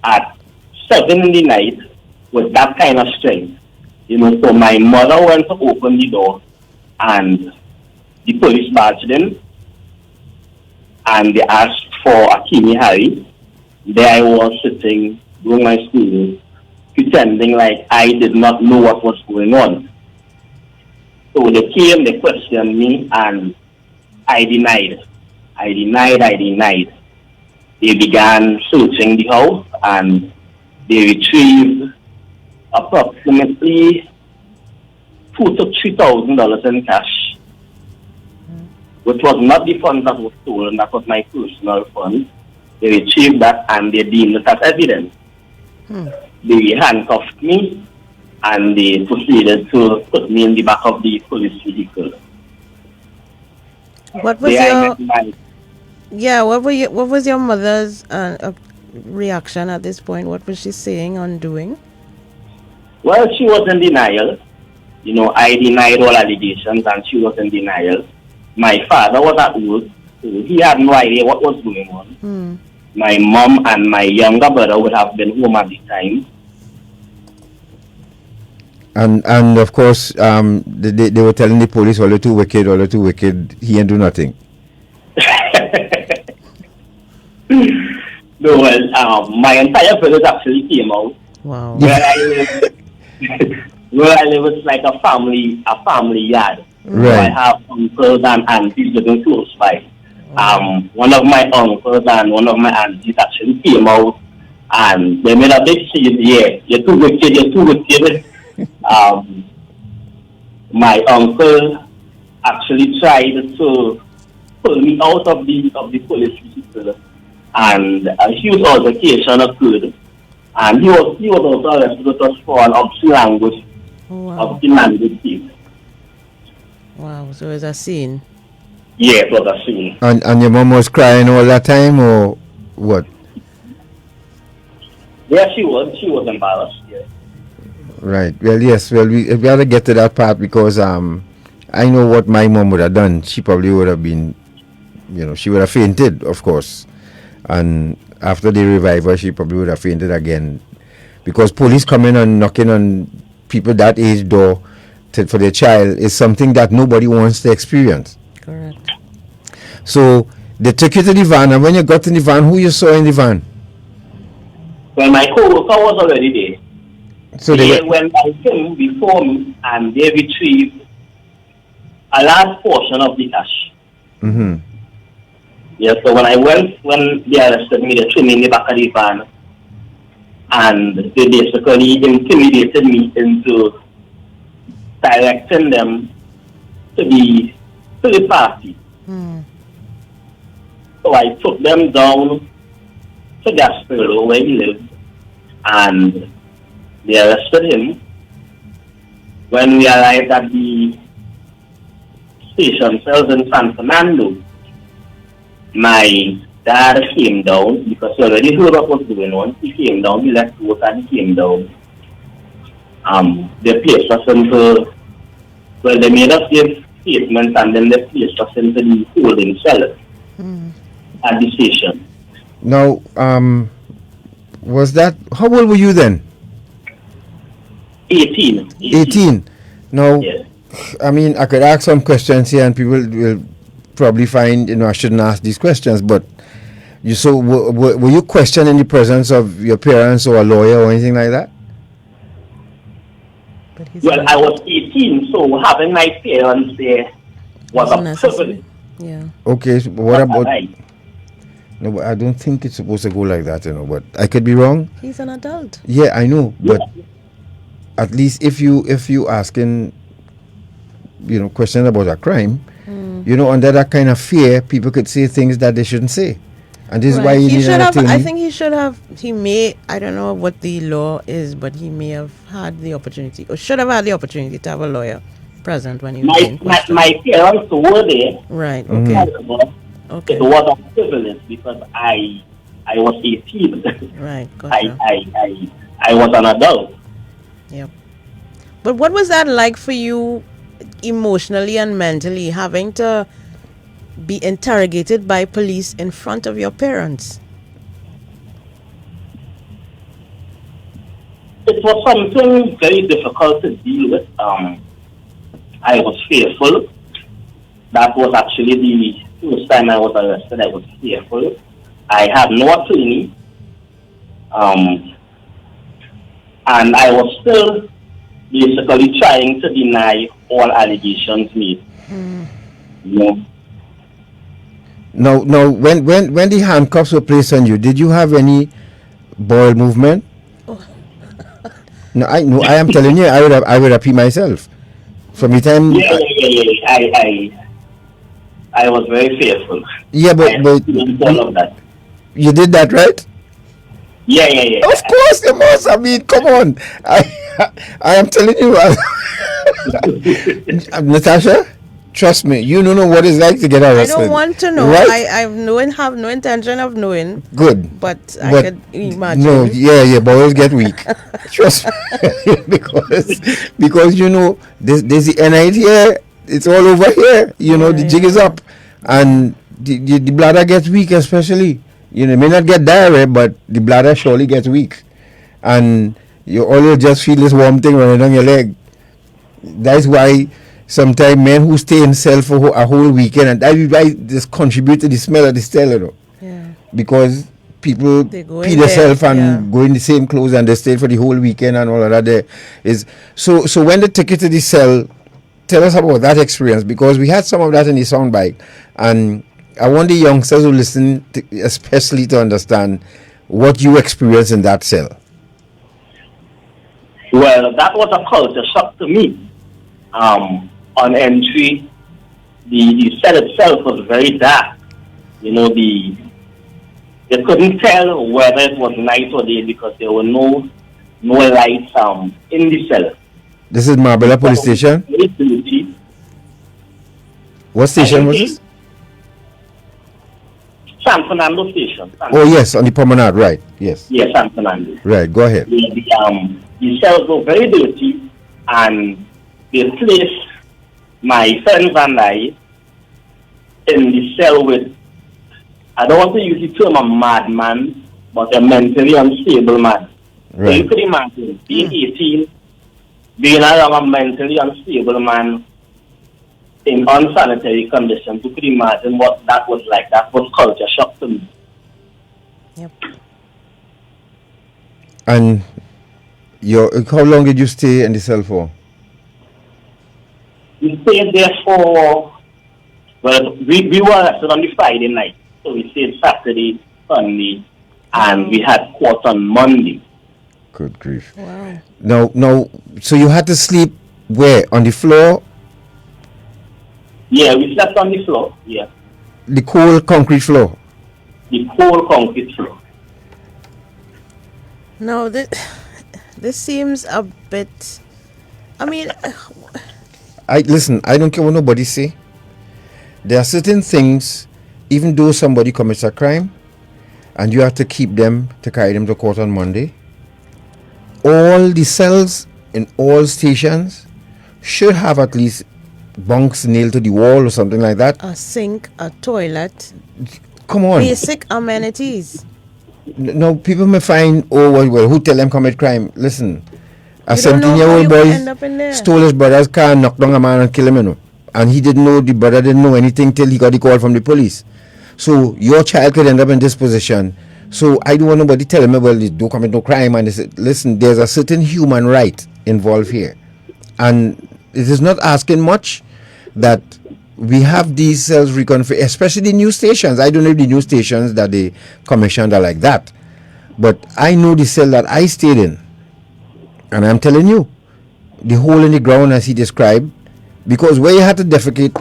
at 7 in the night with that kind of strength. So my mother went to open the door, and the police barged in, and they asked for Akinee Harry. There I was sitting, doing my school, pretending like I did not know what was going on. So they came, they questioned me, and I denied. They began searching the house, and they retrieved approximately $2,000 to $3,000 in cash, which was not the funds that was stolen, that was my personal funds. They retrieved that and they deemed it as evidence. They handcuffed me and they proceeded to put me in the back of the police vehicle. What was what was your mother's reaction at this point? What was she saying on doing? Well, she was in denial. I denied all allegations and she was in denial. My father was at work, so he had no idea what was going on. My mom and my younger brother would have been home at the time. And of course, they were telling the police, all you're too wicked, he ain't do nothing. No, well, my entire village actually came out. Wow. Where I live is like a family yard. Right. So I have uncles and aunties living close by. One of my uncles and one of my aunties actually came out and they made a big scene. Yeah, you're too wicked. My uncle actually tried to pull me out of the police vehicle, and a huge altercation occurred. And he was also arrested with us for an obscene language, obscene language case. Wow, so it was a scene. Yeah, it was a scene. And your mom was crying all that time, or what? Yeah, she was embarrassed. Yeah. Right. Well, yes. Well, we got to get to that part because I know what my mom would have done. She probably would have been, she would have fainted, of course. And after they revive her, she probably would have fainted again. Because police coming and knocking on people that age door for their child is something that nobody wants to experience. Correct. So they took you to the van, and when you got in the van, who you saw in the van? Well, my co-worker was already there. So they went by him before me, and they retrieved a large portion of the cash. Mm-hmm. Yeah, so when they arrested me, they threw me in the back of the van, and they basically intimidated me into directing them to the party. So I took them down to Gasparilla, where he lived, and they arrested him. When we arrived at the station cells in San Fernando, my dad came down because he already heard what was going on. He came down, he left work and he came down. They placed us into, well, they made us give statements and then they placed us into the holding cell at the station. Now, was that, how old were you then? 18. Now, I mean, I could ask some questions here and people will probably find, I shouldn't ask these questions, but were you questioned in the presence of your parents or a lawyer or anything like that? Well, I was 18, so having my parents there was a privilege. Yeah. Okay, so what about... No, I don't think it's supposed to go like that, but I could be wrong. He's an adult. Yeah, I know, but at least if you asking, questions about a crime, under that kind of fear, people could say things that they shouldn't say. And this is why you need an attorney. I think he may, I don't know what the law is, but he may have had the opportunity, or should have had the opportunity to have a lawyer present when he was being questioned. My parents were there. Right, okay. Okay. It was a privilege because I was 18. Right, gotcha. I was an adult. Yep. But what was that like for you emotionally and mentally, having to be interrogated by police in front of your parents? It was something very difficult to deal with. I was fearful. That was actually the first time I was arrested. I was fearful. I had no attorney. And I was still basically trying to deny all allegations made. Now, when the handcuffs were placed on you, did you have any bowel movement? No, I am telling you, I would have peed myself. From the time... I was very fearful. Yeah, but all of that. You did that, right? Yeah. Of course you must. I mean, come on. I am telling you. Natasha, trust me, you don't know what it's like to get arrested. I don't want to know. Right? I have no intention of knowing. Good. But I could imagine. No, your bowels get weak. Trust me. because there's the NIT here. It's all over here. The jig is up. And the bladder gets weak, especially. It may not get diarrhea, but the bladder surely gets weak. And you always just feel this warm thing running down your leg. That's why sometimes men who stay in cell for a whole weekend, and that is why this contribute to the smell of the cell, because people pee themselves and go in the same clothes and they stay for the whole weekend and all of that. There is so when they take you to the cell, tell us about that experience, because we had some of that in the soundbite, and I want the youngsters who listen especially to understand what you experienced in that cell. Well, that was a culture shock to me. On entry, the cell itself was very dark. They couldn't tell whether it was night or day because there were no lights in the cell. This is Marbella Police Station? What station was this? San Fernando Station. Oh, yes, on the promenade, right. Yes. Yes, San Fernando. Right, go ahead. The cells were very dirty, and they placed my friends and I in the cell with, I don't want to use the term a madman, but a mentally unstable man. Right. So you could imagine being 18, being around a mentally unstable man in unsanitary conditions. You could imagine what that was like. That was culture shock to me. Yep. And How long did you stay in the cell for? We stayed there for, well, we were arrested on the Friday night. So we stayed Saturday, Sunday, and we had court on Monday. Good grief. Wow. Now, so you had to sleep where? On the floor? Yeah, we slept on the floor, yeah. The cold concrete floor? The cold concrete floor. No, this seems a bit, I mean... Listen, I don't care what nobody say. There are certain things, even though somebody commits a crime, and you have to keep them to carry them to court on Monday, all the cells in all stations should have at least bunks nailed to the wall or something like that. A sink, a toilet. Come on. Basic amenities. No, people may find, well, who tell them commit crime? Listen, a You don't know how 17-year-old you boy end up in there. stole his brother's car, knocked down a man and killed him, you know. And he didn't know, the brother didn't know anything till he got the call from the police. So your child could end up in this position. So I don't want nobody telling me, well, they don't commit no crime. And they say, listen, there's a certain human right involved here. And it is not asking much that we have these cells reconfigured, especially the new stations. I don't know if the new stations that they commissioned are like that. But I know the cell that I stayed in. And I'm telling you, the hole in the ground as he described, because where you had to defecate,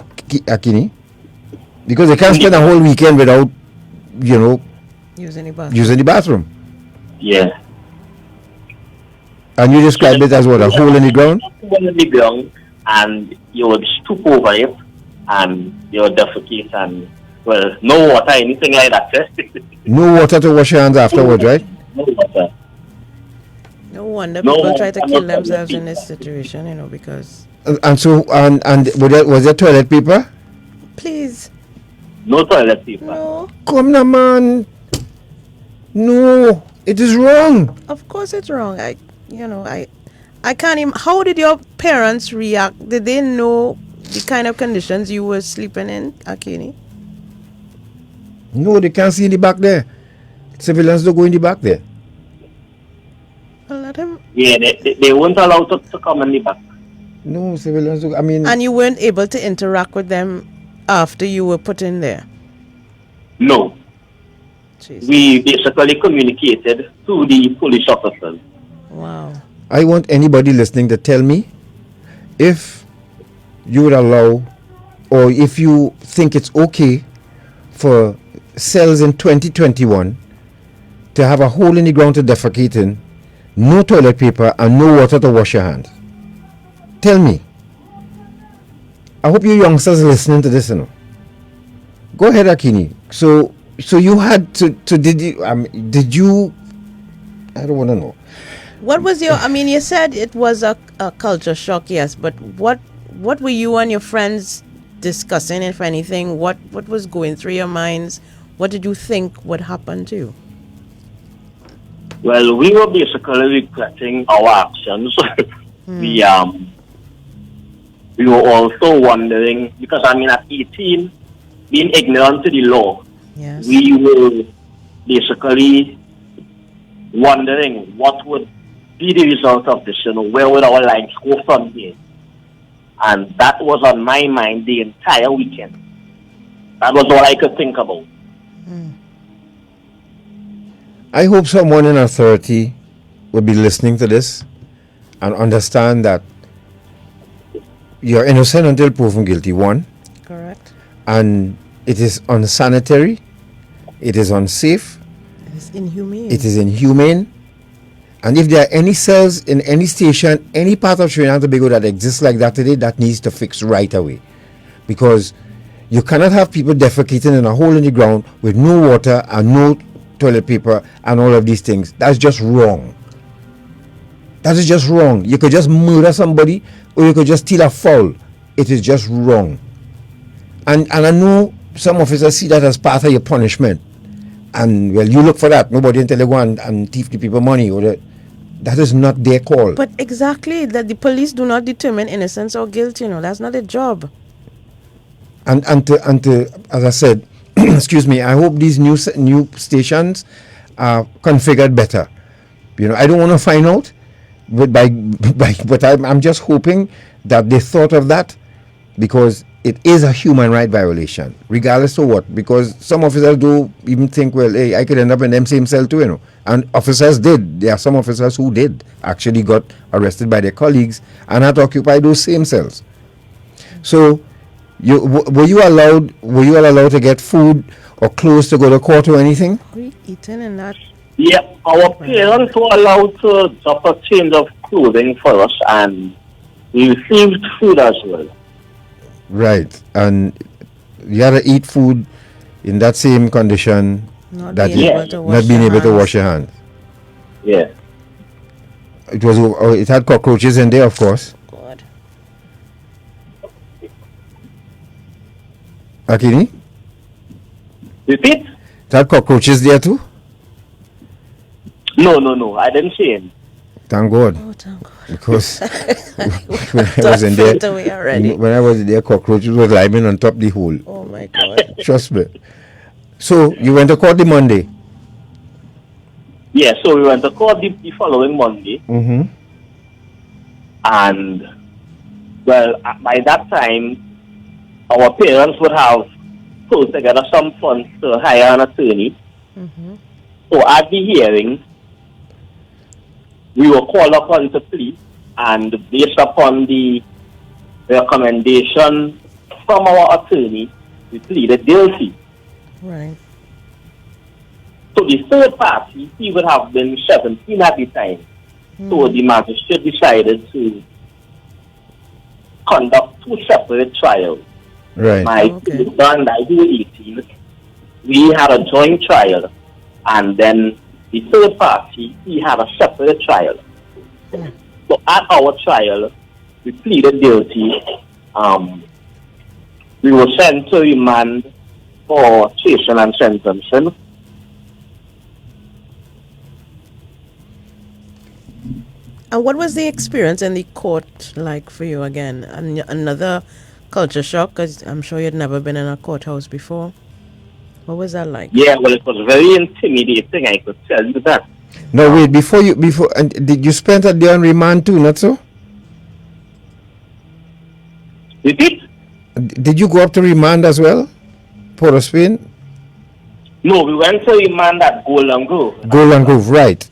Akinee, because they can't spend a whole weekend without, using the bathroom. Yeah. And you described it as what, a hole in the ground? A hole in the ground, and you would stoop over it, and you would defecate, and, well, no water, anything like that. No water to wash your hands afterwards, right? No water. No wonder people try to kill themselves in this situation, because... And so, and was there toilet paper? Please. No toilet paper. No. Come now, man. No, it is wrong. Of course it's wrong. I can't even... How did your parents react? Did they know the kind of conditions you were sleeping in, Akinee? No, they can't see in the back there. Civilians don't go in the back there. Well, let him... Yeah, they weren't allowed to come in the back. No, civilians don't, I mean... And you weren't able to interact with them after you were put in there? No. Jesus. We basically communicated to the police officers. Wow. I want anybody listening to tell me if you would allow, or if you think it's okay for cells in 2021 to have a hole in the ground to defecate in, no toilet paper, and no water to wash your hands. Tell me. I hope you youngsters listening to this, Go ahead, Akinee. So you had to did you I don't want to know. What was your... you said it was a culture shock, yes, but what were you and your friends discussing, if anything? What was going through your minds? What did you think would happen to you? Well, we were basically regretting our actions. We were also wondering, because at 18, being ignorant to the law, yes, we were basically wondering what would be the result of this, where would our lives go from here? And that was on my mind the entire weekend. That was all I could think about. I hope someone in authority will be listening to this and understand that you're innocent until proven guilty, one. Correct. And it is unsanitary, it is unsafe, It is inhumane. it is inhumane. And if there are any cells in any station, any part of Trinidad and Tobago that exists like that today, that needs to fix right away. Because you cannot have people defecating in a hole in the ground with no water and no toilet paper and all of these things. That's just wrong. That is just wrong. You could just murder somebody or you could just steal a fowl. It is just wrong. And I know some officers see that as part of your punishment. And well, you look for that. Nobody until they go and thief the people money. That is not their call. But exactly, that the police do not determine innocence or guilt, that's not their job. And to as I said, excuse me, I hope these new stations are configured better. I don't want to find out but I'm just hoping that they thought of that, because it is a human right violation, regardless of what. Because some officers do even think, well, hey, I could end up in them same cell too, And officers did. There are some officers who did actually got arrested by their colleagues and had to occupy those same cells. So, were you allowed to get food or clothes to go to court or anything? We eating in that. Yeah, our parents were allowed to drop a change of clothing for us, and we received food as well. Right, and you had to eat food in that same condition, not that being able to wash not being your able to hands. wash your hands. Yeah. It had cockroaches in there, of course. God. Akinee? Repeat? It had cockroaches there too? No, I didn't see him. Thank God. Oh, thank God. Because when I was in there, when I was there, cockroaches were climbing on top the hole. Oh my God. Trust me. So you went to court the Monday? Yeah, so we went to court the following Monday. Mm-hmm. And, well, by that time, our parents would have pulled together some funds to hire an attorney. Mm-hmm. So at the hearing, we were called upon to plead, and based upon the recommendation from our attorney, we pleaded guilty. Right. So the third party, he would have been 17 at the time. So the magistrate decided to conduct two separate trials. Right. My son, I do 18. We had a joint trial, and then the third party, he had a separate trial. So at our trial, we pleaded guilty. We were sent to remand for chasing and sentencing. And what was the experience in the court like for you again? And another culture shock, because I'm sure you'd never been in a courthouse before. What was that like? Yeah, well, it was very intimidating, I could tell you that. No, wait, and did you spend a day on remand too, not so? Repeat? Did you go up to remand as well? Port of Spain? No, we went to remand at Golden Grove. Golden Grove, right.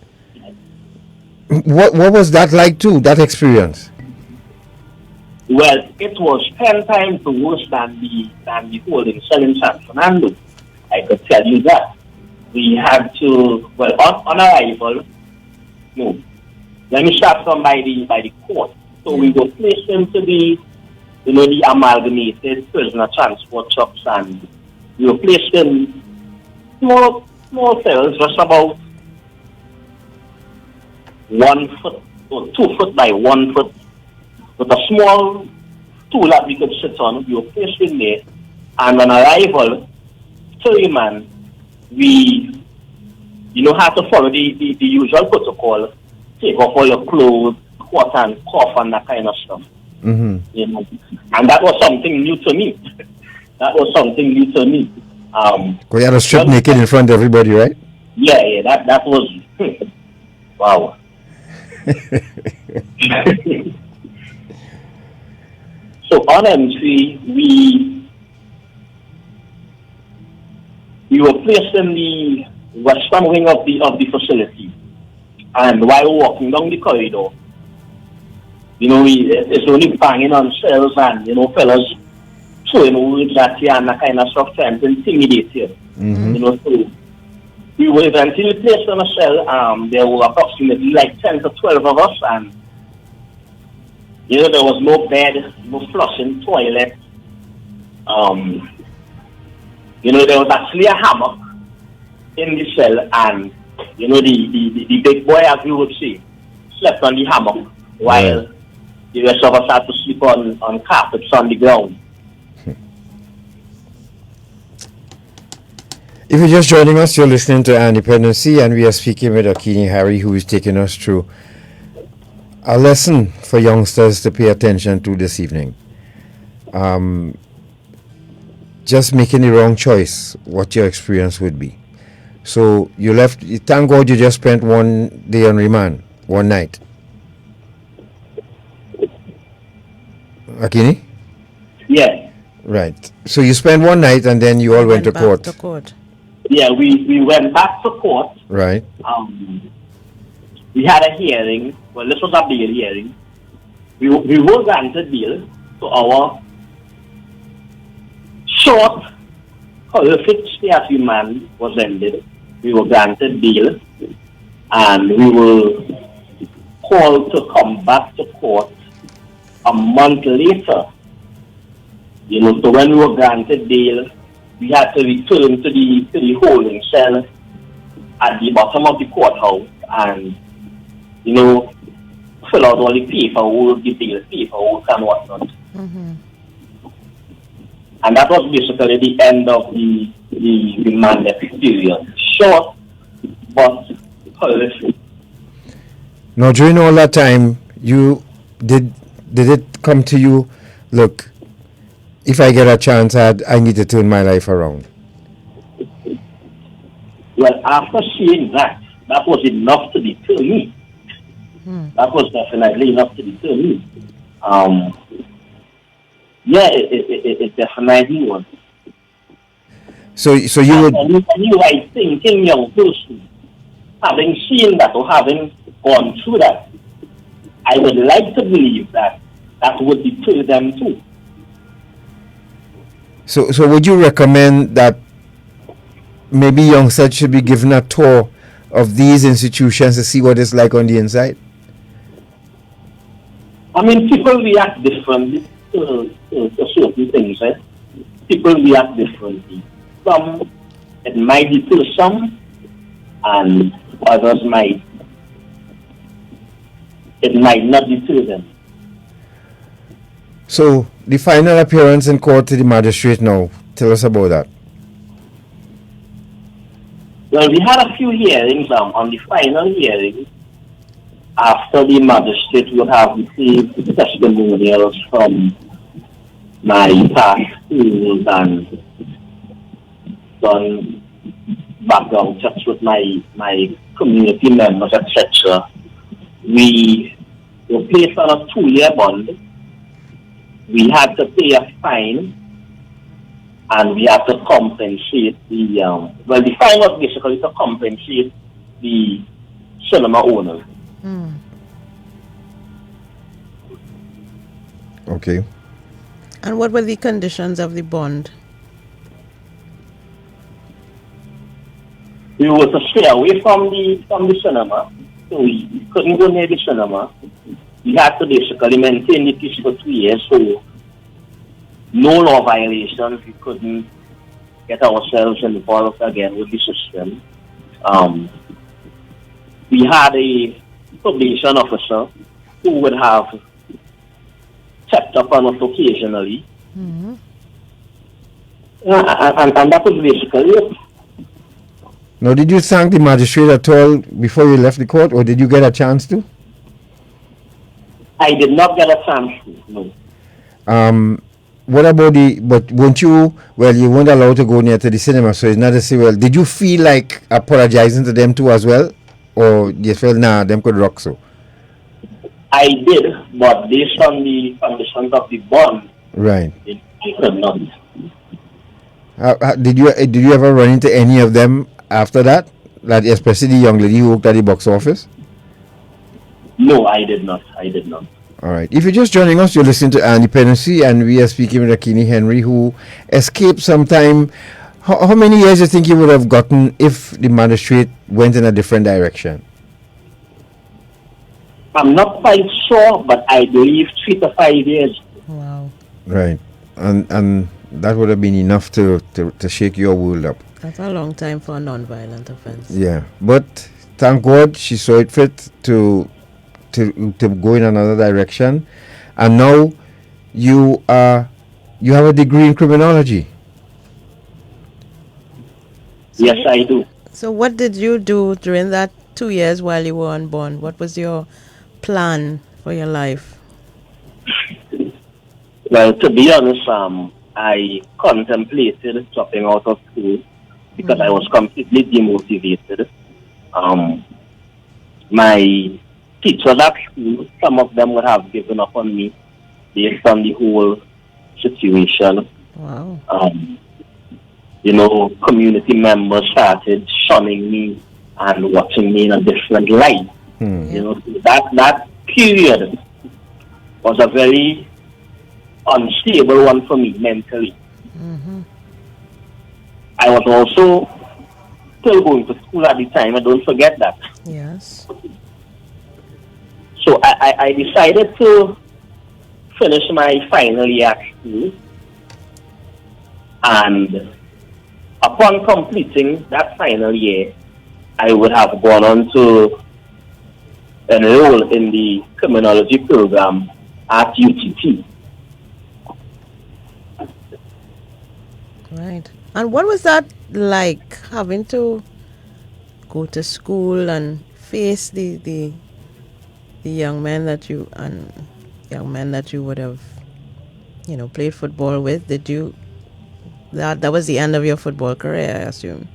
What was that like too, that experience? Well, it was 10 times worse than the holding cell in San Fernando. I could tell you that. We had to, well, on arrival, no. Let me start from by the court. So we were placed into the amalgamated prisoner transport trucks, and we were placed in small cells, just about 1 foot or 2 foot by 1 foot, with a small stool that we could sit on. We were placed in there, and on arrival, 30 man, we, had to follow the usual protocol, take off all your clothes, coat and cough and that kind of stuff. Mm-hmm. And that was something new to me. You had to strip naked in front of everybody, right? Yeah, that was, wow. So on entry, we were placed in the western wing of the facility, and while walking down the corridor, it's only banging on cells and fellas throwing words at you and that kind of stuff, trying to intimidate you. Mm-hmm. So we were eventually placed on a cell. There were approximately like 10 to 12 of us, and there was no bed, no flushing toilet. There was actually a hammock in the cell, and the big boy, as we would say, slept on the hammock while the rest of us had to sleep on carpets on the ground. If you're just joining us, you're listening to Dependency, and we are speaking with Akinee Harry, who is taking us through a lesson for youngsters to pay attention to this evening. Just making the wrong choice, what your experience would be. So you left, thank God you just spent 1 day on remand, one night. Akinee? Yeah. Right. So you spent one night and then you all went to court. To court. Yeah, we went back to court. Right. We had a hearing. Well, this was a bail hearing. We were granted bail, so our short, horrific stay as human was ended. We were granted bail, and we were called to come back to court a month later. You know, so when we were granted bail, we had to return to the holding cell at the bottom of the courthouse and, you know, fill out all the paperwork, the bail paperwork and whatnot. Mm-hmm. And that was basically the end of the mandatory period. Short, but horrific. Now, during all that time, you did it come to you, look, if I get a chance, I need to turn my life around? Well, after seeing that was enough to deter me. That was definitely enough to deter me. Yeah, it definitely was. So you would... And you, I think, young person, having seen that or having gone through that, I would like to believe that would deter them too. So would you recommend that maybe youngsters should be given a tour of these institutions to see what it's like on the inside? I mean, people react differently to certain things. Eh? People react differently. Some, it might deter some, and others it might not deter them. So, the final appearance in court to the magistrate now, tell us about that. Well, we had a few hearings. On the final hearing, after the magistrate would have received testimonials from my past schools and done background checks with my community members, etc., we were placed on a 2-year bond. We had to pay a fine, and we had to compensate the fine was basically to compensate the cinema owners. Okay. And what were the conditions of the bond? We were to stay away from the cinema, so we couldn't go near the cinema. We had to basically maintain the peace for 2 years, so no law violations. We couldn't get ourselves involved again with the system. We had a probation officer who would have checked up on us occasionally. Mm-hmm. And that was basically it. Now, did you thank the magistrate at all before you left the court, or did you get a chance to? I did not get a chance to, no. What about but weren't you weren't allowed to go near to the cinema, so it's not to say, well, did you feel like apologizing to them too as well? Or you felt, nah, them could rock so? I did, but based on the conditions of the bond, right, I could not. Did you ever run into any of them after that? Like especially the young lady who worked at the box office? No, I did not. All right. If you're just joining us, you're listening to Dependency, and we are speaking with Akinee Harry, who escaped sometime. How many years do you think you would have gotten if the magistrate went in a different direction? I'm not quite sure, but I believe 3 to 5 years. Wow. Right. And that would have been enough to shake your world up. That's a long time for a non-violent offense. Yeah. But thank God she saw it fit to go in another direction, and now you have a degree in criminology. Yes, I do. So what did you do during that 2 years while you were on bond? What was your plan for your life? Well, to be honest, I contemplated dropping out of school because I was completely demotivated. My teachers at school, some of them would have given up on me based on the whole situation. Wow. Community members started shunning me and watching me in a different light. That period was a very unstable one for me mentally. I was also still going to school at the time, and don't forget that. Yes. So I decided to finish my final year at school, and upon completing that final year, I would have gone on to enroll in the criminology program at UTT. Right. And what was that like, having to go to school and face the young men that you would have, played football with? Did you that was the end of your football career, I assume?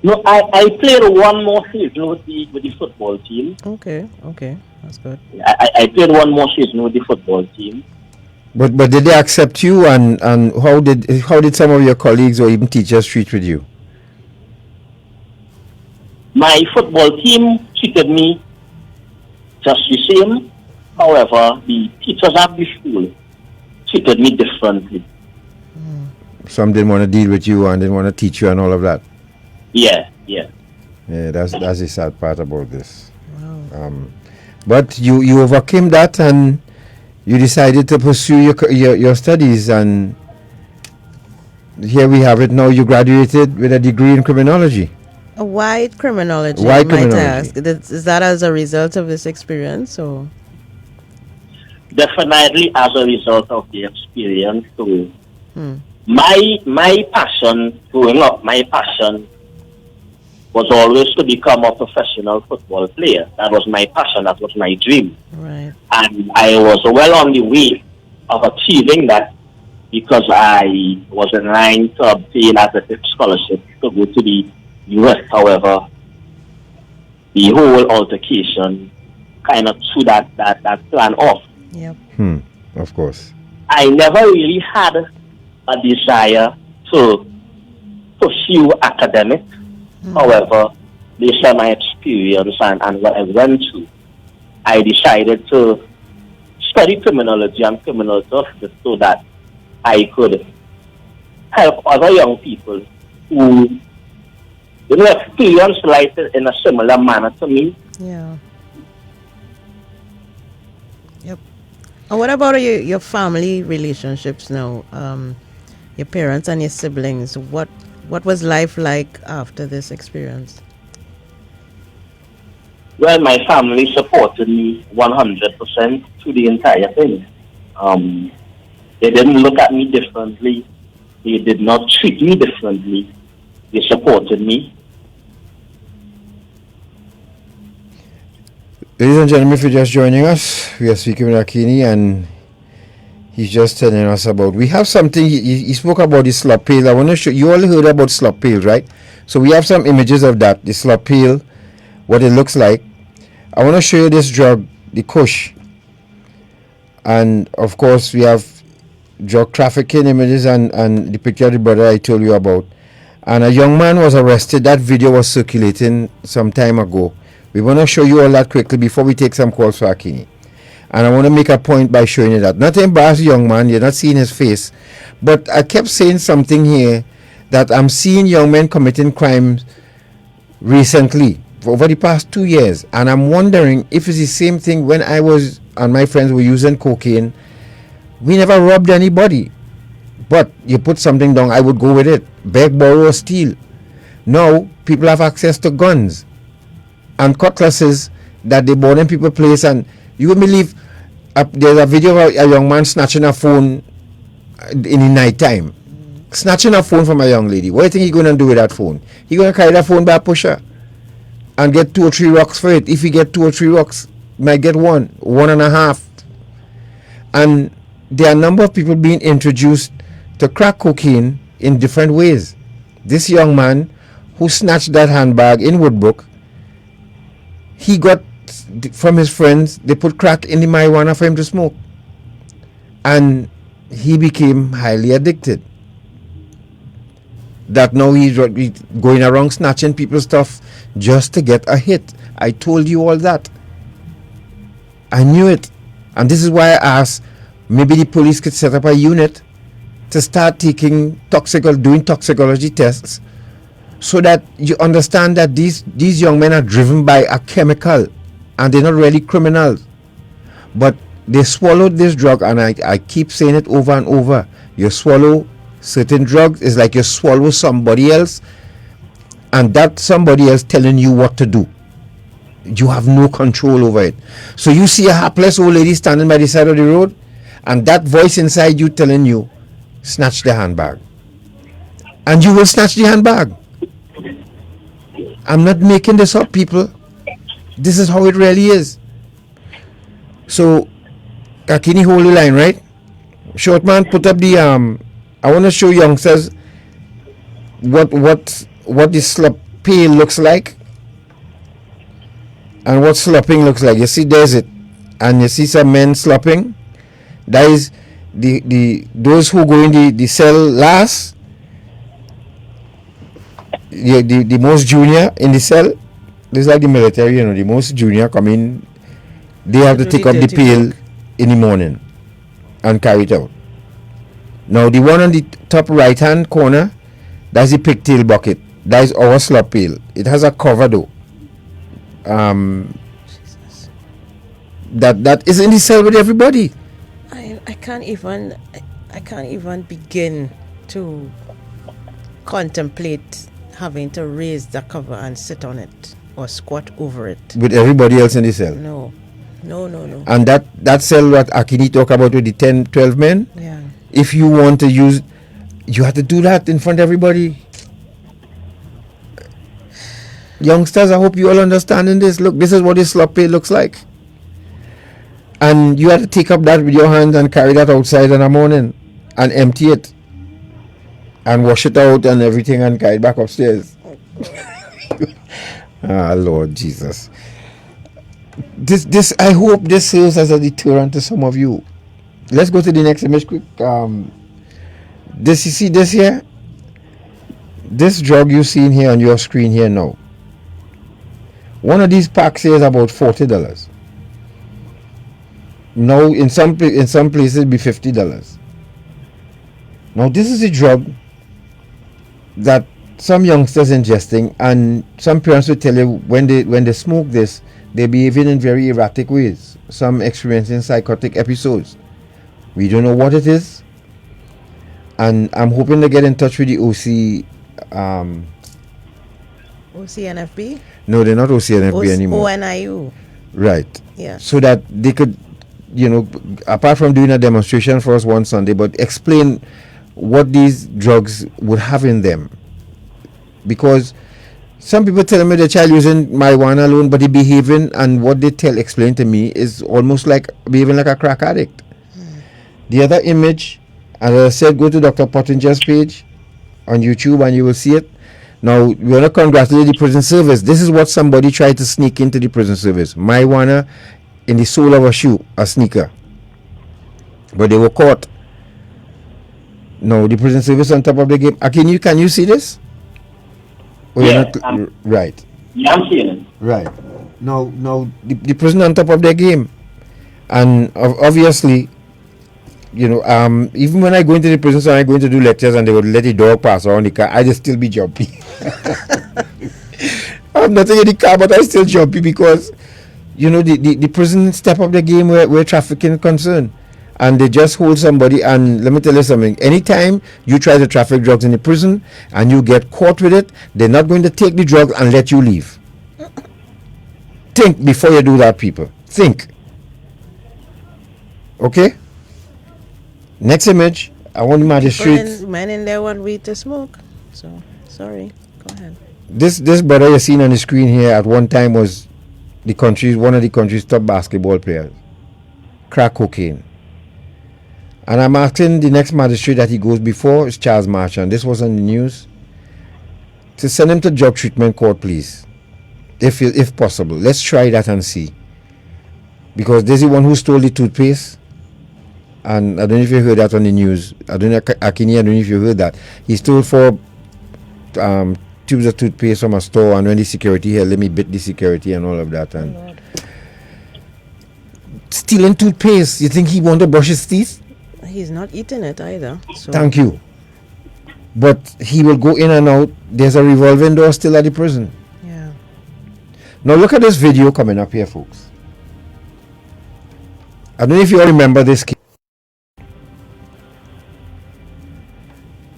No, I played one more season with the football team. Okay, that's good. I played one more season with the football team. But did they accept you, and how did some of your colleagues or even teachers treat with you? My football team treated me just the same. However, the teachers at the school treated me differently. Some didn't want to deal with you and didn't want to teach you and all of that. Yeah. Yeah, that's the sad part about this. Wow. But you overcame that, and you decided to pursue your studies, and here we have it now. You graduated with a degree in criminology. Why criminology? Why might criminology? I ask? Is that as a result of this experience, or? Definitely as a result of the experience. So my passion growing up, was always to become a professional football player. That was my passion. That was my dream. Right. And I was well on the way of achieving that, because I was in line to obtain athletic scholarship to go to the US. However, the whole altercation kind of threw that plan off. Yep. Of course. I never really had a desire to pursue academics. However, based on my experience and what I went through, I decided to study criminology and criminal justice so that I could help other young people who experience life in a similar manner to me. Yeah. Yep. And what about your family relationships now? Your parents and your siblings. What was life like after this experience? Well, my family supported me 100% through the entire thing. They didn't look at me differently. They did not treat me differently. They supported me. Ladies and gentlemen, if you're just joining us, we are speaking with Akinee, and he's just telling us about, we have something, he spoke about the slop pail. I want to show you, all heard about slop pail, right? So we have some images of that, the slop pail, what it looks like. I want to show you this drug, the Kush. And of course, we have drug trafficking images and the picture of the brother I told you about. And a young man was arrested. That video was circulating some time ago. We want to show you all that quickly before we take some calls for Akinee. And I want to make a point by showing you that. Not to embarrass the young man, you're not seeing his face. But I kept saying something here, that I'm seeing young men committing crimes recently, for over the past 2 years. And I'm wondering if it's the same thing when I was and my friends were using cocaine. We never robbed anybody. But you put something down, I would go with it. Beg, borrow, or steal. Now, people have access to guns and cutlasses that they bought in people's place. And you would believe, there's a video of a young man snatching a phone in the night time. Snatching a phone from a young lady. What do you think he's going to do with that phone? He's going to carry that phone by a pusher and get 2 or 3 rocks for it. If he get 2 or 3 rocks, he might get 1.5. And there are a number of people being introduced to crack cocaine in different ways. This young man who snatched that handbag in Woodbrook, he got from his friends, they put crack in the marijuana for him to smoke. And he became highly addicted. That now he's going around snatching people's stuff just to get a hit. I told you all that. I knew it. And this is why I asked, maybe the police could set up a unit to start doing toxicology tests, so that you understand that these young men are driven by a chemical and they're not really criminals. But they swallowed this drug, and I keep saying it over and over. You swallow certain drugs, it's like you swallow somebody else, and that somebody else telling you what to do. You have no control over it. So you see a hapless old lady standing by the side of the road, and that voice inside you telling you, snatch the handbag. And you will snatch the handbag. I'm not making this up, people. This is how it really is. So, Akinee, hold the line, right? Short man, put up the I want to show youngsters what the slop pail looks like and what slopping looks like. You see, there's it, and you see some men slopping. That is those who go in the cell last, the most junior in the cell. This is like the military, the most junior come in, they have to take up the pail in the morning and carry it out. Now the one on the top right hand corner, that's the pigtail bucket. That is our slop pail. It has a cover though. That is in the cell with everybody. I can't even begin to contemplate having to raise the cover and sit on it or squat over it with everybody else in the cell. No. And that cell that Akinee talk about with the 10-12 men, yeah, if you want to use, you have to do that in front of everybody. Youngsters, I hope you all understanding this. Look, this is what this slop pail looks like. And you have to take up that with your hands and carry that outside in the morning and empty it and wash it out and everything and carry it back upstairs. Ah, Lord Jesus. This I hope this serves as a deterrent to some of you. Let's go to the next image quick. This, you see this here? This drug you see here on your screen here now. One of these packs here is about $40. Now in some places it'll be $50. Now this is a drug that some youngsters ingesting, and some parents will tell you when they smoke this, they're behaving in very erratic ways. Some experiencing psychotic episodes. We don't know what it is, and I'm hoping to get in touch with the OCNFB? No, they're not OCNFB anymore. ONIU. Right. Yeah. So that they could, apart from doing a demonstration for us one Sunday, but explain what these drugs would have in them. Because some people tell me the child using marijuana alone, but they behaving, and what they explain to me is almost like behaving like a crack addict. The other image, as I said, go to Dr. Pottinger's page on YouTube and you will see it. Now, we want to congratulate the prison service. This is what somebody tried to sneak into the prison service. Marijuana in the sole of a shoe, a sneaker. But they were caught. Now, the prison service on top of the game. Akinee, can you see this? Or yeah. Right. Yeah, I'm seeing it. Right. Now, the prison on top of their game. And obviously, even when I go into the prison, so I'm going to do lectures and they would let the dog pass around the car, I just still be jumpy. I'm not in the car, but I still jumpy because, the prison step up the game where trafficking is concerned. And they just hold somebody, and let me tell you something. Anytime you try to traffic drugs in the prison and you get caught with it, they're not going to take the drug and let you leave. Think before you do that, people. Think. Okay? Next image. I want the magistrate. Men in there want weed to smoke. So, sorry. Go ahead. This brother you're seeing on the screen here at one time was one of the country's top basketball players. Crack cocaine. And I'm asking the next magistrate that he goes before is Charles Marchand. This was on the news. To send him to drug treatment court, please. If possible. Let's try that and see. because there's the one who stole the toothpaste. And I don't know if you heard that on the news. I don't know, Akinee, I don't know if you heard that. He stole 4 tubes of toothpaste from a store, and when the security held him, he bit the security and all of that. And stealing toothpaste, you think he want to brush his teeth? He's not eating it either. So. Thank you. But he will go in and out. There's a revolving door still at the prison. Yeah. Now look at this video coming up here, folks. I don't know if you all remember this case.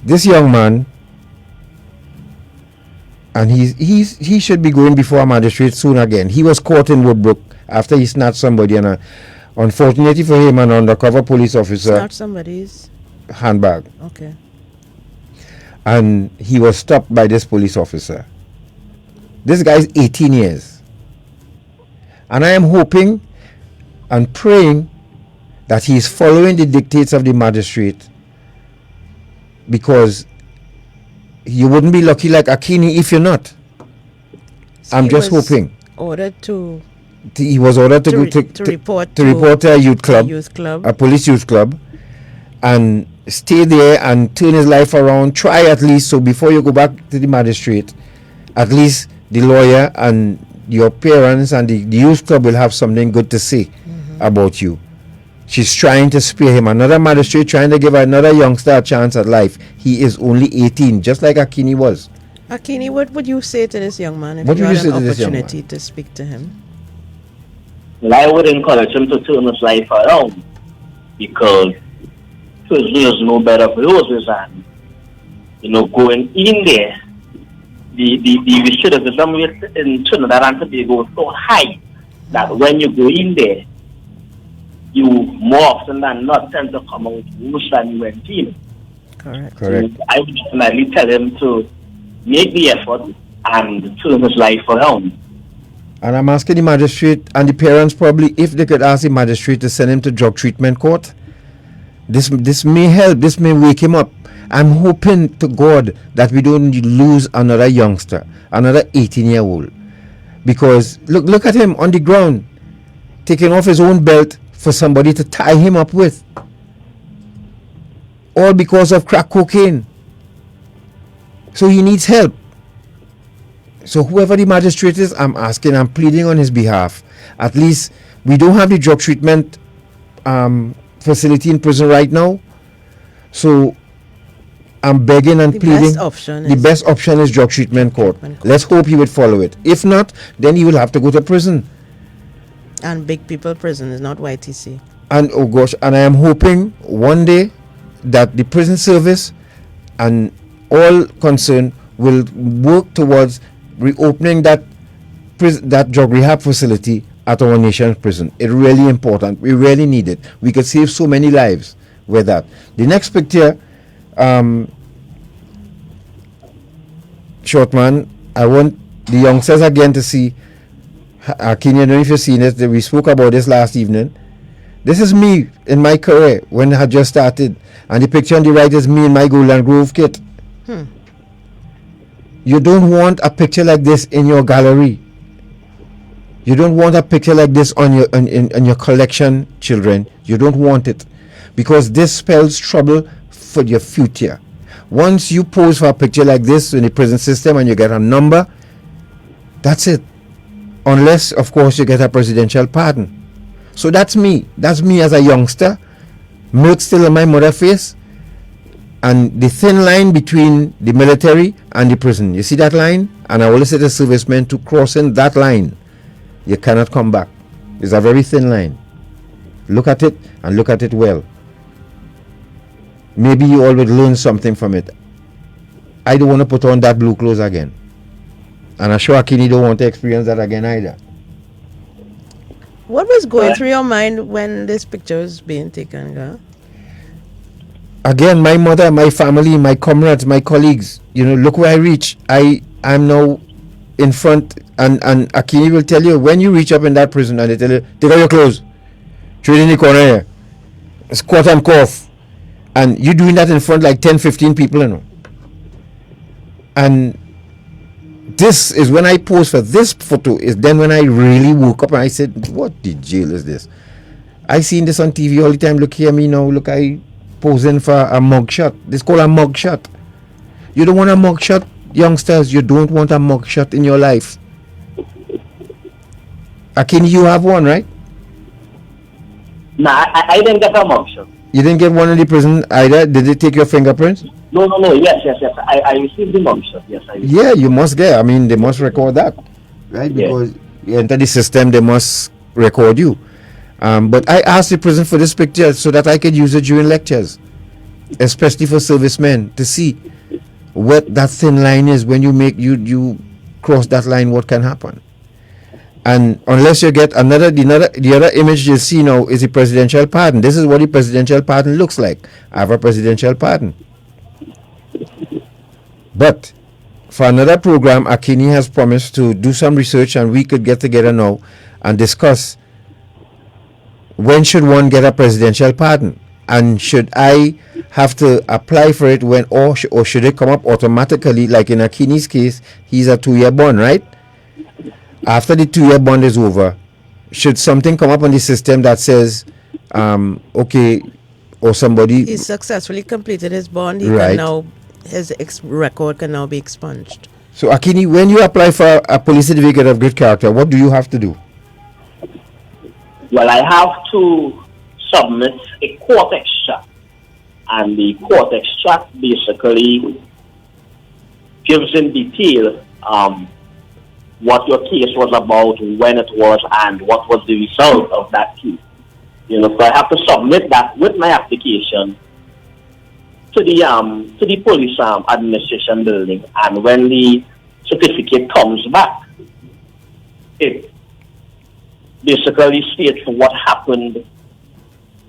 This young man, and he should be going before a magistrate soon again. He was caught in Woodbrook after he snatched somebody, and unfortunately for him, an undercover police officer snatched somebody's handbag. Okay. And he was stopped by this police officer. This guy is 18 years. And I am hoping and praying that he is following the dictates of the magistrate, because you wouldn't be lucky like Akinee if you're not. So I'm just hoping. He was ordered to report to a youth club, a police youth club, and stay there and turn his life around. Try at least, so before you go back to the magistrate, at least the lawyer and your parents and the youth club will have something good to say about you. She's trying to spare him. Another magistrate trying to give another youngster a chance at life. He is only 18, just like Akinee was. Akinee, what would you say to this young man if What you would had you say an to this young opportunity to speak to him? Well, I would encourage him to turn his life around, because prison is no better for roses, and going in there, the recidivism in Trinidad and Tobago is so high that when you go in there, you more often than not tend to come out worse than you went in. Correct. So I would definitely tell him to make the effort and turn his life around. And I'm asking the magistrate and the parents probably if they could ask the magistrate to send him to drug treatment court. This may help. This may wake him up. I'm hoping to God that we don't lose another youngster, another 18-year-old, because look at him on the ground, taking off his own belt for somebody to tie him up with, all because of crack cocaine. So he needs help. So whoever the magistrate is, I'm pleading on his behalf. At least we don't have the drug treatment facility in prison right now. So I'm begging and pleading. The best option is drug treatment court. Let's hope he would follow it. If not, then he will have to go to prison. And big people prison is not YTC. And oh gosh, and I am hoping one day that the prison service and all concerned will work towards reopening that drug rehab facility at our nation's prison. It's really important. We really need it. We could save so many lives with that. The next picture, short man, I want the youngsters again to see. Akinee, I don't know if you've seen it. We spoke about this last evening. This is me in my career when I had just started. And the picture on the right is me in my Golden Grove kit. You don't want a picture like this in your gallery. You don't want a picture like this on your in your collection, children. You don't want it, because this spells trouble for your future. Once you pose for a picture like this in the prison system and you get a number, that's it. Unless, of course, you get a presidential pardon. So that's me. That's me as a youngster. Milk still in my mother's face. And the thin line between the military and the prison. You see that line? And I always say to servicemen, to crossing that line, you cannot come back. It's a very thin line. Look at it and look at it well. Maybe you all would learn something from it. I don't want to put on that blue clothes again. And I'm sure Akinee don't want to experience that again either. What was going through your mind when this picture was being taken, girl? Again, my mother, my family, my comrades, my colleagues, look where I reach. I'm now in front, and Akinee will tell you, when you reach up in that prison and they tell you, take out your clothes, throw it in the corner here, squat and cough, and you doing that in front like 10, 15 people, And this is when I posed for this photo. Is then when I really woke up and I said, "What the jail is this?" I seen this on TV all the time. Look here, me now. Look, I posing for a mugshot. This called a mugshot. You don't want a mugshot, youngsters. You don't want a mugshot in your life. Akinee, you have one, right? No, I didn't get a mugshot. You didn't get one in the prison either. Did they take your fingerprints? No. Yes. I received the mugshot. Yes, I received. Yeah, you must get. I mean, they must record that, right? Because you enter the system, they must record you. But I asked the prison for this picture so that I could use it during lectures, especially for servicemen, to see what that thin line is. When you cross that line, what can happen? And unless you get the other image you see now is a presidential pardon. This is what the presidential pardon looks like. I have a presidential pardon. But for another program, Akinee has promised to do some research, and we could get together now and discuss when should one get a presidential pardon, and should I have to apply for it when, or should it come up automatically? Like in Akinee's case, he's a 2-year bond, right? After the 2-year bond is over, should something come up on the system that says, okay, or somebody... He's successfully completed his bond, he right. can now, his record can now be expunged. So Akinee, when you apply for a police certificate of good character, what do you have to do? Well, I have to submit a court extract, and the court extract basically gives in detail what your case was about, when it was, and what was the result of that case. So I have to submit that with my application to the police administration building, and when the certificate comes back, it basically states what happened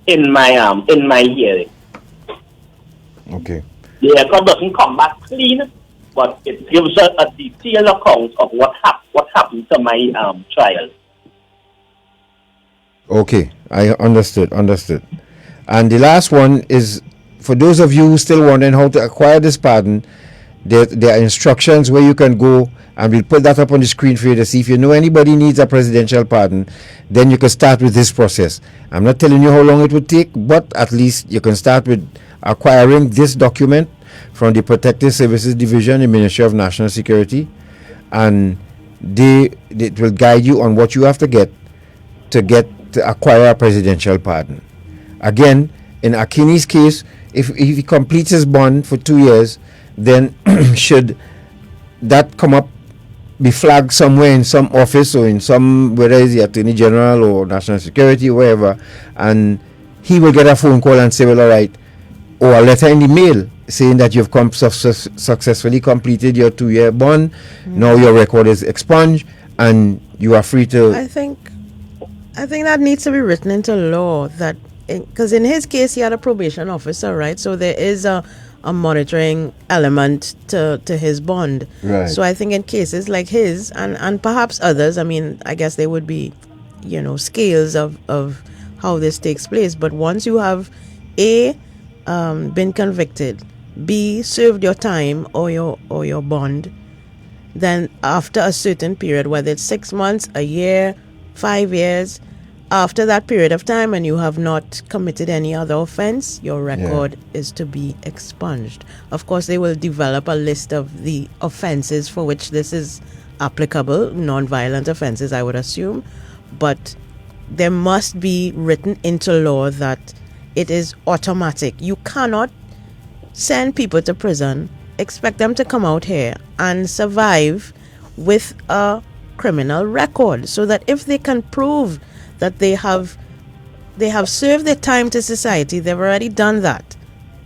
in my hearing. Okay. The record doesn't come back clean, but it gives a detailed account of what happened to my trial. Okay, I understood. And the last one is, for those of you who still wondering how to acquire this pardon, there are instructions where you can go, and we'll put that up on the screen for you to see. If you know anybody needs a presidential pardon, then you can start with this process. I'm not telling you how long it would take, but at least you can start with acquiring this document from the Protective Services Division, the Ministry of National Security, and it will guide you on what you have to to acquire a presidential pardon. Again, in Akinee's case, if he completes his bond for 2 years, then should that come up, be flagged somewhere in some office or in some, whether it's the Attorney General or National Security or wherever, and he will get a phone call and say, well, all right, or a letter in the mail saying that you've successfully completed your 2-year bond. Now your record is expunged and you are free to... I think that needs to be written into law, that because in his case he had a probation officer, right? So there is a monitoring element to his bond. Right. So I think in cases like his and perhaps others, I mean, I guess there would be, scales of how this takes place. But once you have A, been convicted, B, served your time or your bond, then after a certain period, whether it's 6 months, a year, 5 years, after that period of time and you have not committed any other offense, your record is to be expunged. Of course, they will develop a list of the offenses for which this is applicable, non-violent offenses, I would assume, but there must be written into law that it is automatic. You cannot send people to prison, expect them to come out here and survive with a criminal record, so that if they can prove that they have served their time to society, they've already done that.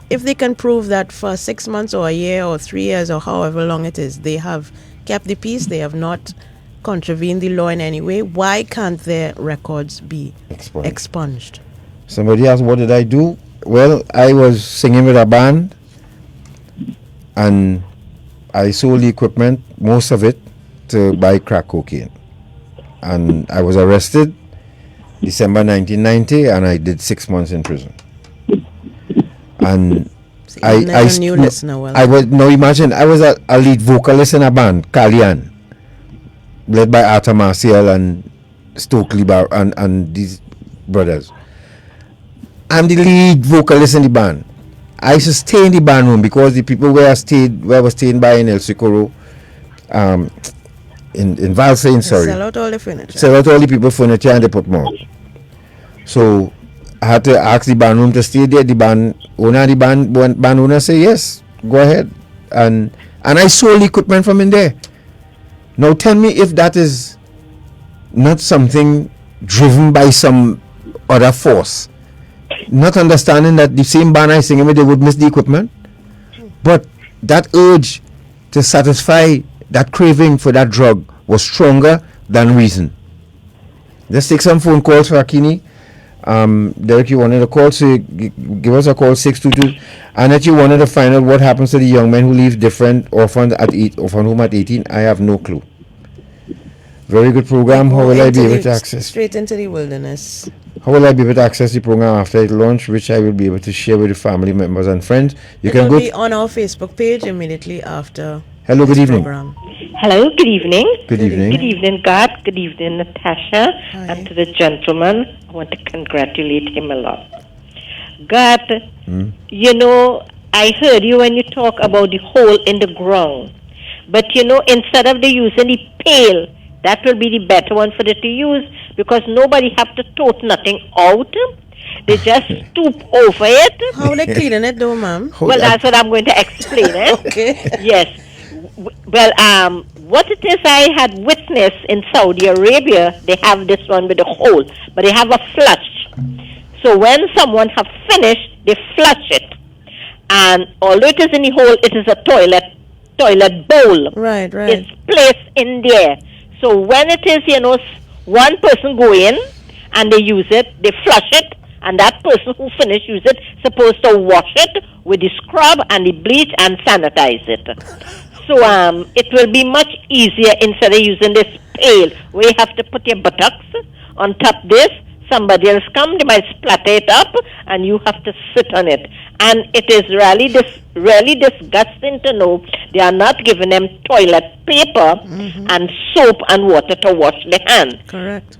If they can prove that for 6 months or a year or 3 years or however long it is, they have kept the peace, they have not contravened the law in any way, why can't their records be expunged? Somebody asked, what did I do? Well, I was singing with a band and I sold the equipment, most of it, to buy crack cocaine. And I was arrested December 1990 and I did 6 months in prison. And New listener. Well, I was no imagine I was a lead vocalist in a band, Kalian, led by Arthur Marcial and Stokely Bar and these brothers. I'm the lead vocalist in the band. I used to stay in the band room because the people where I was staying by in El Socorro, in Valse, sell out all the furniture. Sell out all the people furniture and they put more. So I had to ask the band room to stay there. The band owner say yes, go ahead, and I sold equipment from in there. Now tell me if that is not something driven by some other force. Not understanding that the same band I sing with, they would miss the equipment, but that urge to satisfy that craving for that drug was stronger than reason. Let's take some phone calls for Akinee. Derek, you wanted a call, so give us a call 622. And that you wanted to find out what happens to the young men who leave different orphan home at 18. I have no clue. Very good program. How will I be able to access? Straight into the wilderness. How will I be able to access the program after it launch, which I will be able to share with the family members and friends? It will be on our Facebook page immediately after. Hello, good evening. Program. Hello, good evening. Good evening. Good evening, Garth. Good evening, Natasha. Hi. And to the gentleman, I want to congratulate him a lot. Garth, you know, I heard you when you talk about the hole in the ground. But, you know, instead of using the pail, that will be the better one for them to use because nobody have to tote nothing out. They just stoop over it. How they cleaning it though, ma'am? Well, that's what I'm going to explain. Okay. Yes. Well, what it is I had witnessed in Saudi Arabia, they have this one with a hole, but they have a flush. So when someone have finished, they flush it. And although it is in the hole, it is a toilet bowl. Right. It's placed in there. So when it is, you know, one person go in and they use it, they flush it, and that person who finished use it supposed to wash it with the scrub and the bleach and sanitize it. So it will be much easier instead of using this pail where you have to put your buttocks on top this. Somebody else come, they might splatter it up, and you have to sit on it. And it is really disgusting to know they are not giving them toilet paper and soap and water to wash their hands. Correct.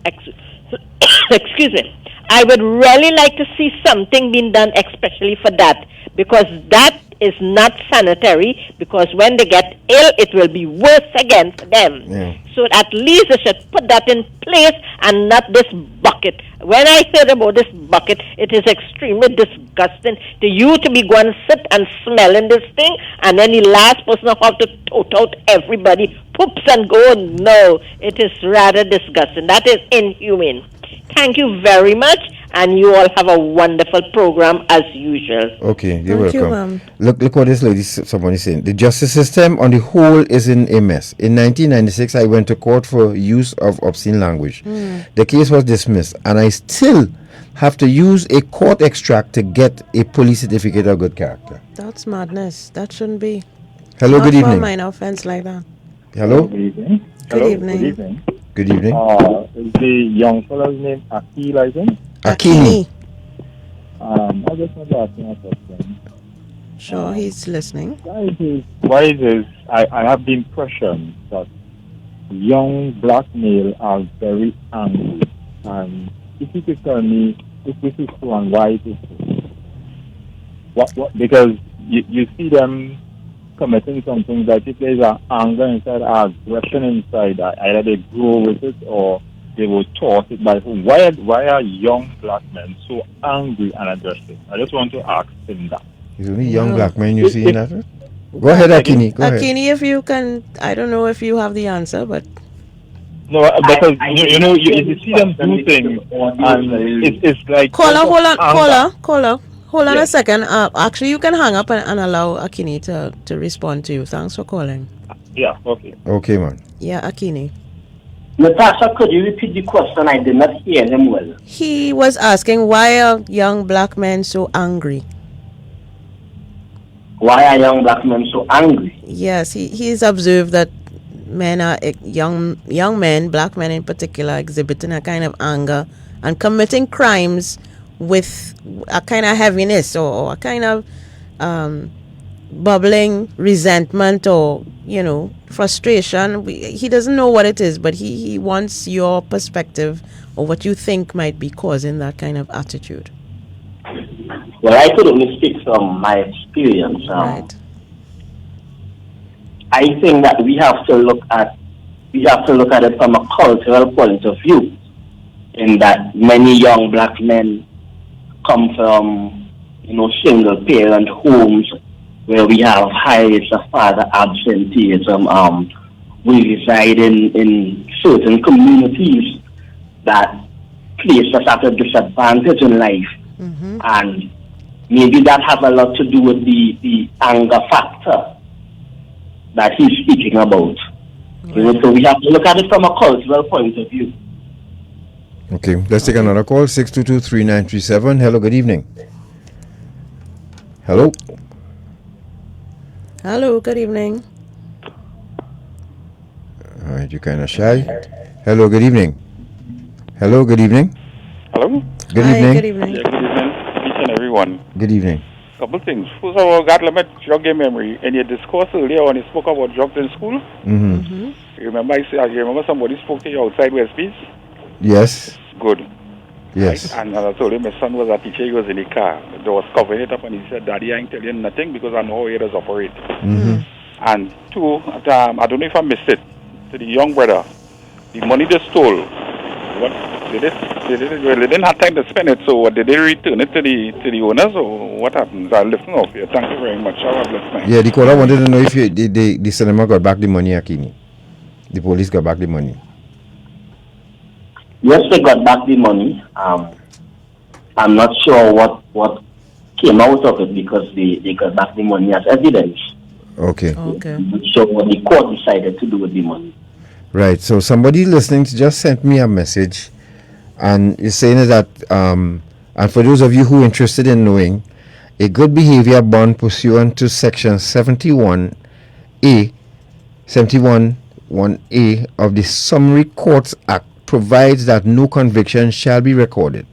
Excuse me. I would really like to see something being done especially for that, because that is not sanitary, because when they get ill, it will be worse again for them. Yeah. So at least they should put that in place and not this bucket. When I heard about this bucket, it is extremely disgusting to you to be going to sit and smelling this thing, and then the last person have to tote out everybody, poops and go. No, it is rather disgusting. That is inhumane. Thank you very much, and you all have a wonderful program as usual. Okay, you're Thank welcome. you, Look what this lady, someone is saying. The justice system on the whole is in a mess. In 1996, I went to court for use of obscene language. The case was dismissed, and I still have to use a court extract to get a police certificate of good character. That's madness. That shouldn't be. Hello, good Not for a evening. minor offense like that. Hello? Good evening. Good Hello, evening. Good evening. Good evening. Is the young fellow's name Akinee, I think? Akinee. I just want to ask you a question. Sure, he's listening. Why is this? I have the impression that young black males are very angry. And if you could tell me if this is true and why it is true. What, because you see them committing something that if there's an anger inside, aggression inside, either they grow with it or they will taught it by whom. Why are young black men so angry and aggressive? I just want to ask him that. Is only young black men you see in that? Go ahead, Akinee. Go ahead. Akinee, if you can, I don't know if you have the answer, but. No, because you see them do things, and it's like. Caller, hold on a second. Actually, you can hang up and allow Akinee to respond to you. Thanks for calling. Yeah, okay. Okay, man. Yeah, Akinee. Natasha, could you repeat the question? I did not hear him well. He was asking, why are young black men so angry? Why are young black men so angry? Yes, he's observed that men are young men, black men in particular, exhibiting a kind of anger and committing crimes with a kind of heaviness or a kind of bubbling resentment or, frustration. He doesn't know what it is, but he wants your perspective or what you think might be causing that kind of attitude. Well, I could only speak from my experience. Right. I think that we have to look at it from a cultural point of view, in that many young black men come from, single parent homes where we have high rates of father absenteeism. We reside in certain communities that place us at a disadvantage in life. And maybe that has a lot to do with the anger factor that he's speaking about. So we have to look at it from a cultural point of view. Okay, let's take another call. 622-3937. Hello, good evening. Hello. Hello, good evening. All right, you're kind of shy. Hello, good evening. Hello, good evening. Hello. Good Hi, evening. good evening. Yeah, good evening, each and everyone. Good evening. Couple things. First of all, God limit drug your memory. In your discourse earlier when you spoke about drugs in school, you remember somebody spoke to you outside Westbeach? Yes. Good. Yes. Right? And I told him my son was a teacher, he was in the car. They was covering it up and he said, Daddy, I ain't telling you nothing because I know how it does operate. And two, I don't know if I missed it, to the young brother, the money they stole, what they didn't have time to spend it, so what, did they return it to the owners, or what happens? I'll listen off here. Thank you very much. Have a blessed night. Yeah, the caller wanted to know if the cinema got back the money, Akinee. The police got back the money. Yes, they got back the money. I'm not sure what came out of it because they got back the money as evidence. Okay. So what the court decided to do with the money. Right. So somebody listening just sent me a message, and is saying that and for those of you who are interested in knowing, a good behavior bond pursuant to section 71A of the Summary Courts Act provides that no conviction shall be recorded.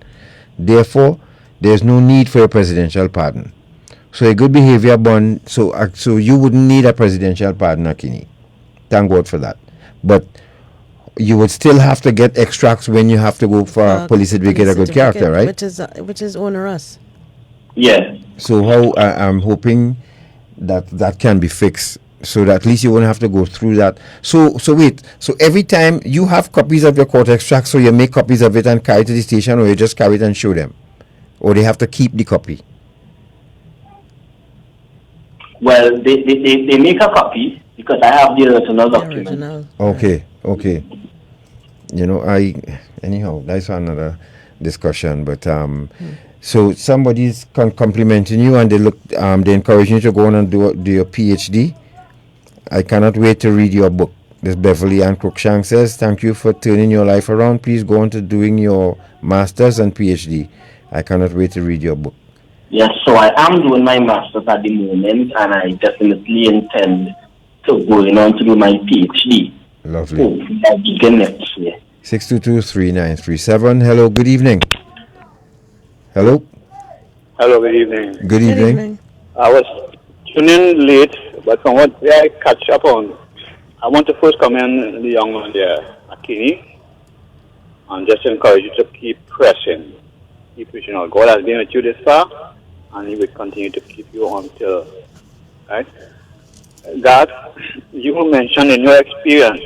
Therefore, there is no need for a presidential pardon. So a good behavior bond, so you wouldn't need a presidential pardon, Akinee. Thank God for that. But you would still have to get extracts when you have to go for a police certificate of good character, right? Which is onerous. Yeah. So how I'm hoping that can be fixed, so that at least you won't have to go through that. So wait. So every time you have copies of your court extract, so you make copies of it and carry to the station, or you just carry it and show them, or they have to keep the copy. Well, they make a copy because I have the original document. Okay. Anyhow, that's another discussion. But so somebody's complimenting you, and they encourage you to go on and do your PhD. I cannot wait to read your book. This Beverly Ann Cruikshank says, thank you for turning your life around. Please go on to doing your master's and PhD. I cannot wait to read your book. Yes, so I am doing my master's at the moment, and I definitely intend to go on to do my PhD. Lovely. Hopefully I'll begin next year. 622-3937. Hello, good evening. Hello. Hello, good evening. Good evening. I was tuning late, but from what I catch up on, I want to first commend the young man there, Akinee, and just encourage you to keep pressing. Keep pushing on. God has been with you this far, and He will continue to keep you until, right? That you mentioned in your experience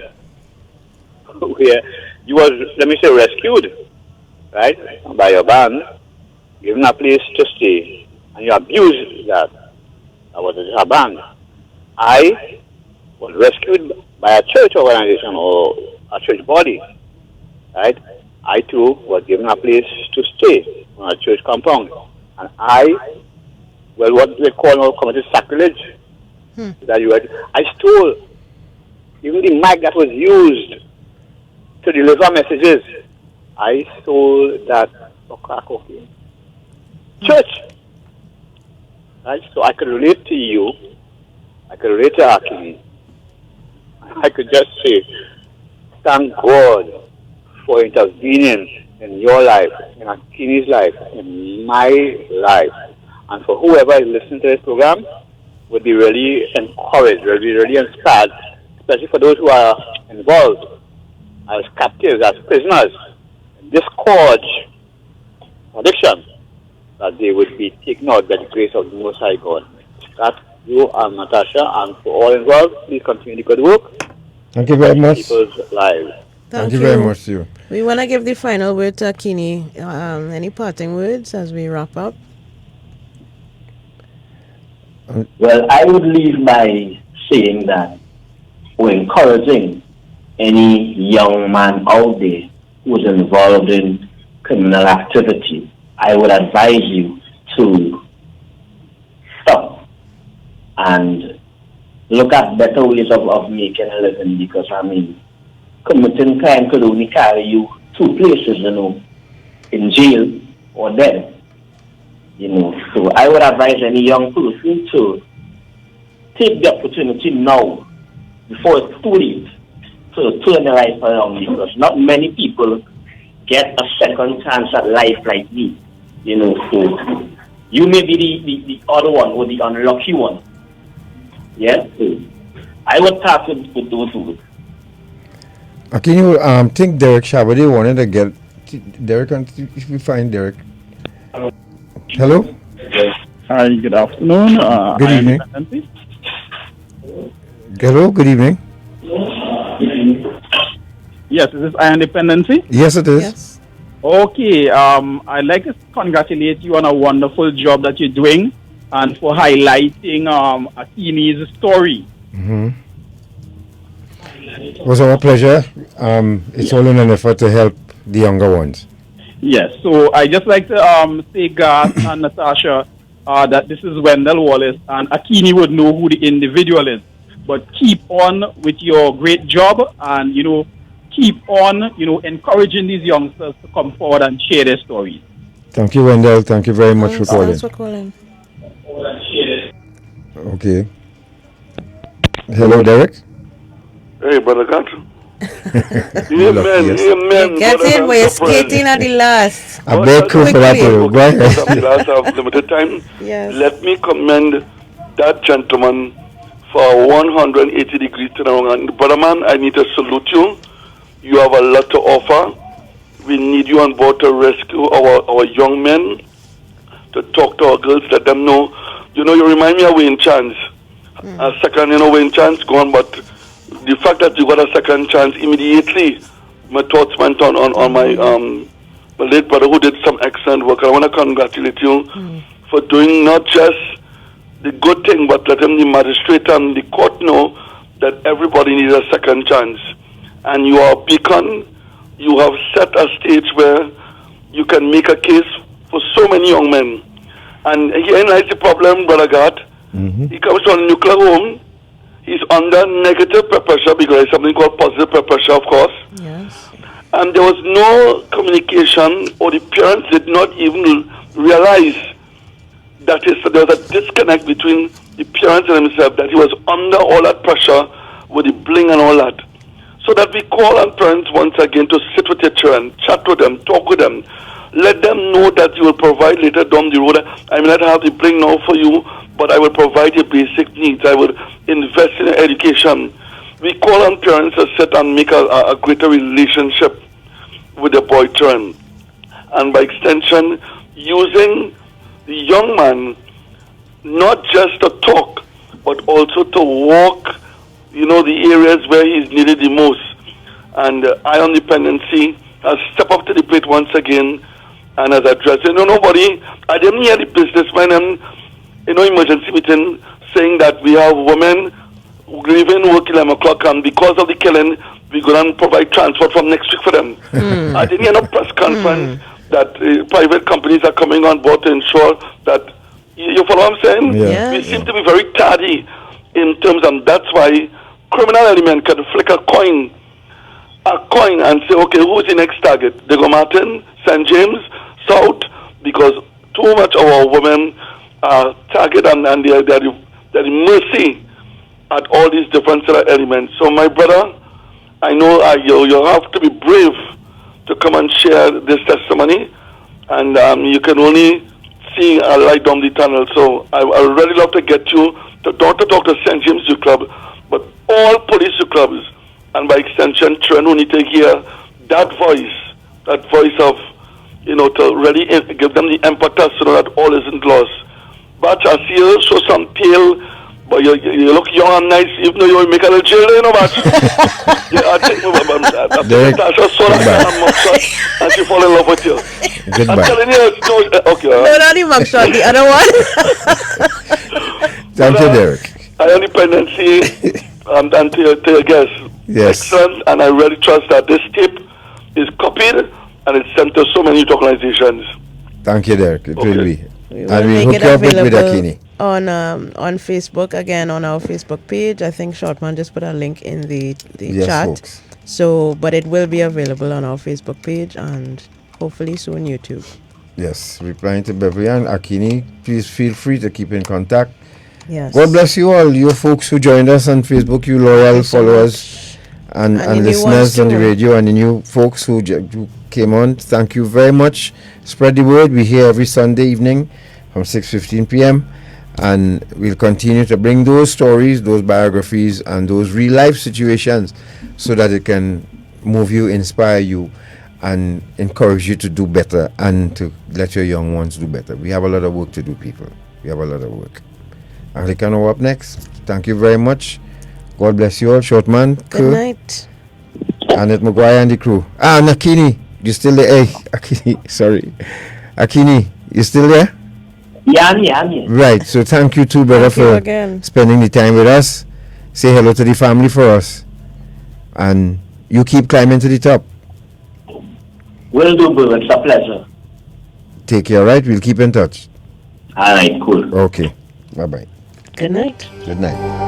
where you was, let me say, rescued, right, by your band, given a place to stay, and you abused that. That was a band. I was rescued by a church organization or a church body, right? I too was given a place to stay on a church compound, and what they call now committed sacrilege. I stole even the mic that was used to deliver messages. I stole that church. Right? So I could relate to you. I could relate to Akinee. I could just say, thank God for intervening in your life, in Akinee's life, in my life. And for whoever is listening to this program, would be really encouraged, would be really inspired, especially for those who are involved as captives, as prisoners, in this scourge addiction, that they would be taken out by the grace of the Most High God. That's you and Natasha, and for all involved, please continue the good work. Thank you very much. People's lives. Thank you very much to you. We want to give the final word to Akinee. Any parting words as we wrap up? Well, I would leave by saying that we're encouraging any young man out there who's involved in criminal activity. I would advise you to stop and look at better ways of making a living, because, I mean, committing crime could only carry you two places, in jail or dead. So I would advise any young person to take the opportunity now, before it's too late, to turn their life around, because not many people get a second chance at life like me. So you may be the other one or the unlucky one. Yes, so I would start with those words. Can you think Derek Shabadi wanted to get Derek? If we find Derek. Hello. Hi. Good afternoon. Good evening. Hello. Good evening. Yes, is this Iron Dependency? Yes, it is. Yes. Okay. I'd like to congratulate you on a wonderful job that you're doing and for highlighting Akinee's story. Mm-hmm. It was our pleasure. It's all in an effort to help the younger ones. Yes, so I just like to say, Garth and Natasha, that this is Wendell Wallace, and Akinee would know who the individual is. But keep on with your great job, and keep on encouraging these youngsters to come forward and share their stories. Thank you, Wendell. Thank you very much for calling. Thanks for calling. Okay. Hello, Derek. Hey, Brother Garth. Amen. Get in, we're skating at the last. I beg you for that. Go ahead. The last of limited time. Yes. Let me commend that gentleman for a 180-degree turnaround. And brother man, I need to salute you. You have a lot to offer. We need you on board to rescue our young men, to talk to our girls, let them know. You remind me of Wayne Chance. A second, Wayne Chance gone, but the fact that you got a second chance, immediately my thoughts went on my late brother who did some excellent work. I want to congratulate you for doing not just the good thing, but letting the magistrate and the court know that everybody needs a second chance. And you are a beacon. You have set a stage where you can make a case for so many young men. And herein lies the problem, Brother Garth. He comes from a nuclear home. He's under negative peer pressure because there's something called positive peer pressure, of course. Yes. And there was no communication, or the parents did not even realize that there was a disconnect between the parents and himself, that he was under all that pressure with the bling and all that. So that we call on parents once again to sit with their children, chat with them, talk with them, let them know that you will provide later down the road. I may not have the bling now for you, but I will provide your basic needs. I will invest in your education. We call on parents to sit and make a greater relationship with the boy children. And by extension, using the young man not just to talk, but also to walk, the areas where he's needed the most. And Iron Dependency has stepped up to the plate once again and has addressed it. Nobody, I didn't hear the businessman and emergency meeting saying that we have women leaving work 11 o'clock, and because of the killing, we're going to provide transport from next week for them. I didn't hear no press conference that private companies are coming on board to ensure that, you follow what I'm saying? Yeah. We seem to be very tardy in terms, and that's why criminal element can flick a coin and say, okay, who's the next target? They go Martin, St. James, South, because too much of our women are target and they're the mercy at all these different elements. So my brother, I know you have to be brave to come and share this testimony, and you can only seeing a light down the tunnel. So I would really love to get you not to talk to St. James Youth Club, but all police youth clubs, and by extension, children who need to hear that voice of, to really give them the impetus to know that all isn't lost. But I see you show some pale, but you look young and nice, even though you make a little jail, but I think Natasha saw that mugshot and she fall in love with you. Goodbye. I'm telling you, okay. No, not the mugshot, the other one. Thank you, Derek. I own Dependency, and to your guests. Yes. Excellent, and I really trust that this tape is copied and it's sent to so many organizations. Thank you, Derek. It will be. We'll And we'll make hook it you up with available Akinee. on Facebook, again on our Facebook page. I think Shortman just put a link in the Yes, chat. folks. So, but it will be available on our Facebook page and hopefully soon YouTube. Yes, replying to Beverly and Akinee, please feel free to keep in contact. Yes. God bless you all, you folks who joined us on Facebook, you loyal followers and And the new listeners ones on the too. radio, and the new folks who came on. Thank you very much. Spread the word. We're here every Sunday evening from 6:15 p.m. and we'll continue to bring those stories, those biographies, and those real life situations so that it can move you, inspire you, and encourage you to do better and to let your young ones do better. We have a lot of work to do, people. We have a lot of work. Anglicano up next. Thank you very much. God bless you all. Shortman. Good night. Annette Maguire and the crew. And Akinee, you still there? Hey, Akinee, sorry. Akinee, you still there? Yeah, I'm here. Right. So thank you too, brother, Thank you for again. spending the time with us. Say hello to the family for us. And you keep climbing to the top. Will do, bro. It's a pleasure. Take care, right? We'll keep in touch. All right, cool. Okay. Bye-bye. Good night. Good night.